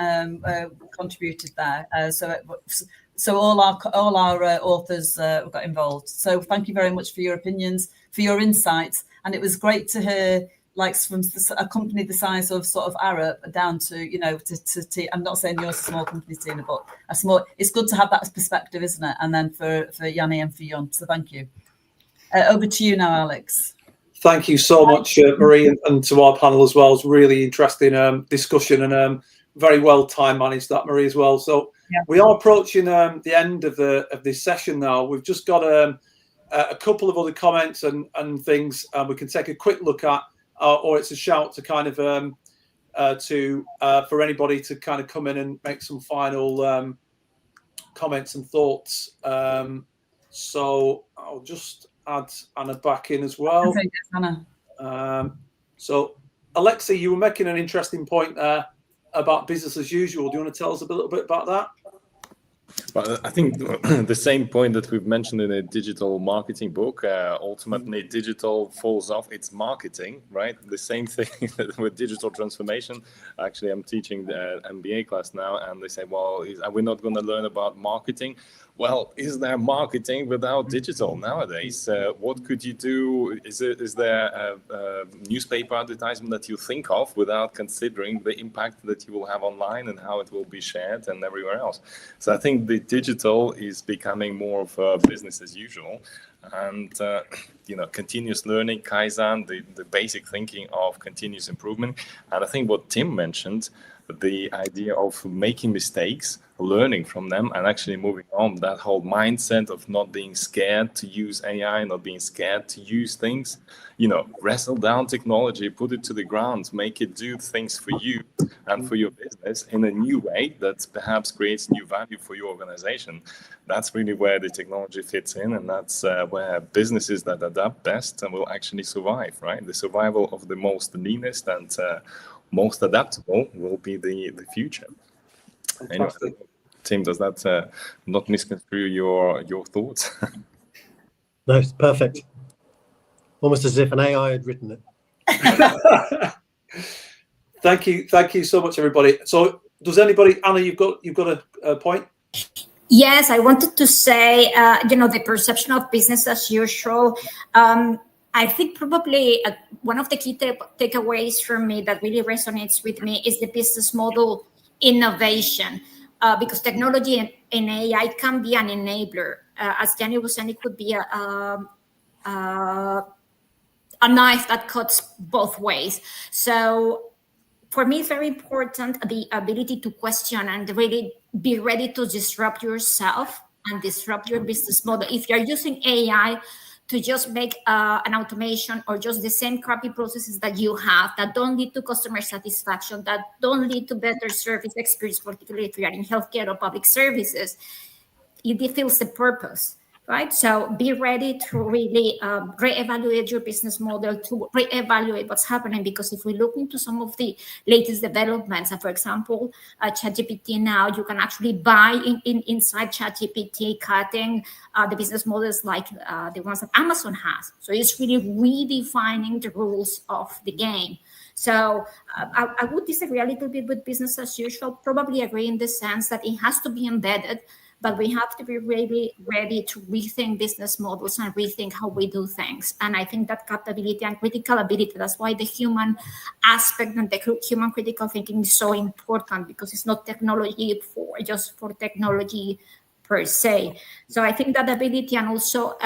contributed there. So all our authors got involved. So thank you very much for your opinions, for your insights, and it was great to hear, like, from a company the size of sort of Arup down to, I'm not saying yours is a small company, Tina, but it's good to have that perspective, isn't it? And then for Yanni and for Yun. So thank you. Over to you now, Alex. Thank you so much, Marie, and to our panel as well. It's really interesting discussion, and very well time managed, that, Marie, as well. So we are approaching the end of this session now. We've just got a couple of other comments and things we can take a quick look at. Or it's a shout to kind of for anybody to kind of come in and make some final comments and thoughts. So I'll just add Anna back in as well. Okay, yes, Anna. So Alexei, you were making an interesting point there about business as usual. Do you want to tell us a little bit about that? Well, I think the same point that we've mentioned in a digital marketing book, ultimately digital falls off its marketing, right? The same thing with digital transformation. Actually, I'm teaching the MBA class now, and they say, well, are we not going to learn about marketing? Well, is there marketing without digital nowadays? What could you do? Is there a newspaper advertisement that you think of without considering the impact that you will have online and how it will be shared and everywhere else? So I think the digital is becoming more of a business as usual, and continuous learning, Kaizen, the basic thinking of continuous improvement. And I think what Tim mentioned, the idea of making mistakes, learning from them, and actually moving on, that whole mindset of not being scared to use AI, not being scared to use things, wrestle down technology, put it to the ground, make it do things for you and for your business in a new way that perhaps creates new value for your organization. That's really where the technology fits in, and that's where businesses that adapt best and will actually survive, right? The survival of the most leanest and most adaptable will be the future. Anyway, Tim, does that not misconstrue your thoughts? No, it's perfect. Almost as if an AI had written it. Thank you so much, everybody. So, does anybody, Anna, you've got a point? Yes, I wanted to say, the perception of business as usual. I think probably one of the key takeaways for me that really resonates with me is the business model innovation, because technology and AI can be an enabler. As Jenny was saying, it could be a knife that cuts both ways. So for me, it's very important the ability to question and really be ready to disrupt yourself and disrupt your business model. If you're using AI to just make an automation or just the same crappy processes that you have that don't lead to customer satisfaction, that don't lead to better service experience, particularly if you're in healthcare or public services, it defeats the purpose, right? So be ready to really reevaluate your business model, to reevaluate what's happening, because if we look into some of the latest developments, for example, ChatGPT now, you can actually buy inside ChatGPT, cutting the business models like the ones that Amazon has. So it's really redefining the rules of the game. So I would disagree a little bit with business as usual, probably agree in the sense that it has to be embedded. but we have to be really ready to rethink business models and rethink how we do things. And I think that capability and critical ability, that's why the human aspect and the human critical thinking is so important, because it's not technology just for technology per se. So I think that ability, and also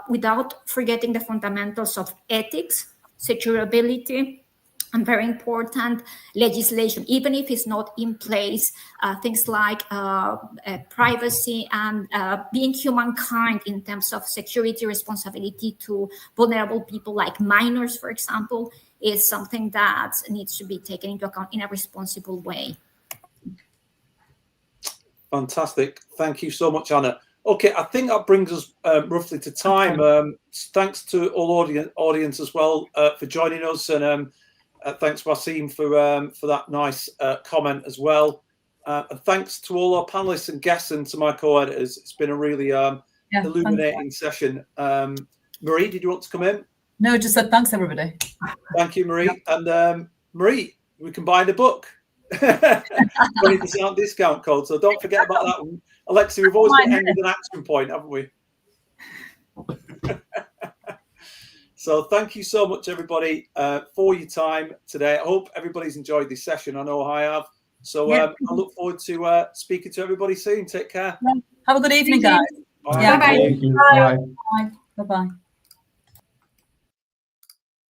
without forgetting the fundamentals of ethics, securability, and very important, legislation, even if it's not in place, things like privacy and being humankind in terms of security responsibility to vulnerable people like minors, for example, is something that needs to be taken into account in a responsible way. Fantastic. Thank you so much, Anna. Okay, I think that brings us roughly to time. Thanks to all audience as well for joining us, and thanks, Wasim, for that nice comment as well. And thanks to all our panelists and guests and to my co-editors. It's been a really illuminating session. Marie, did you want to come in? No, just said thanks, everybody. Thank you, Marie. And Marie, we can buy the book. 20% discount code, so don't forget about that one. Alexia, we've always got to end with an action point, haven't we? So thank you so much, everybody, for your time today. I hope everybody's enjoyed this session. I know I have. So I look forward to speaking to everybody soon. Take care. Have a good evening, guys. Bye. Thank you. Bye. Bye. Bye-bye.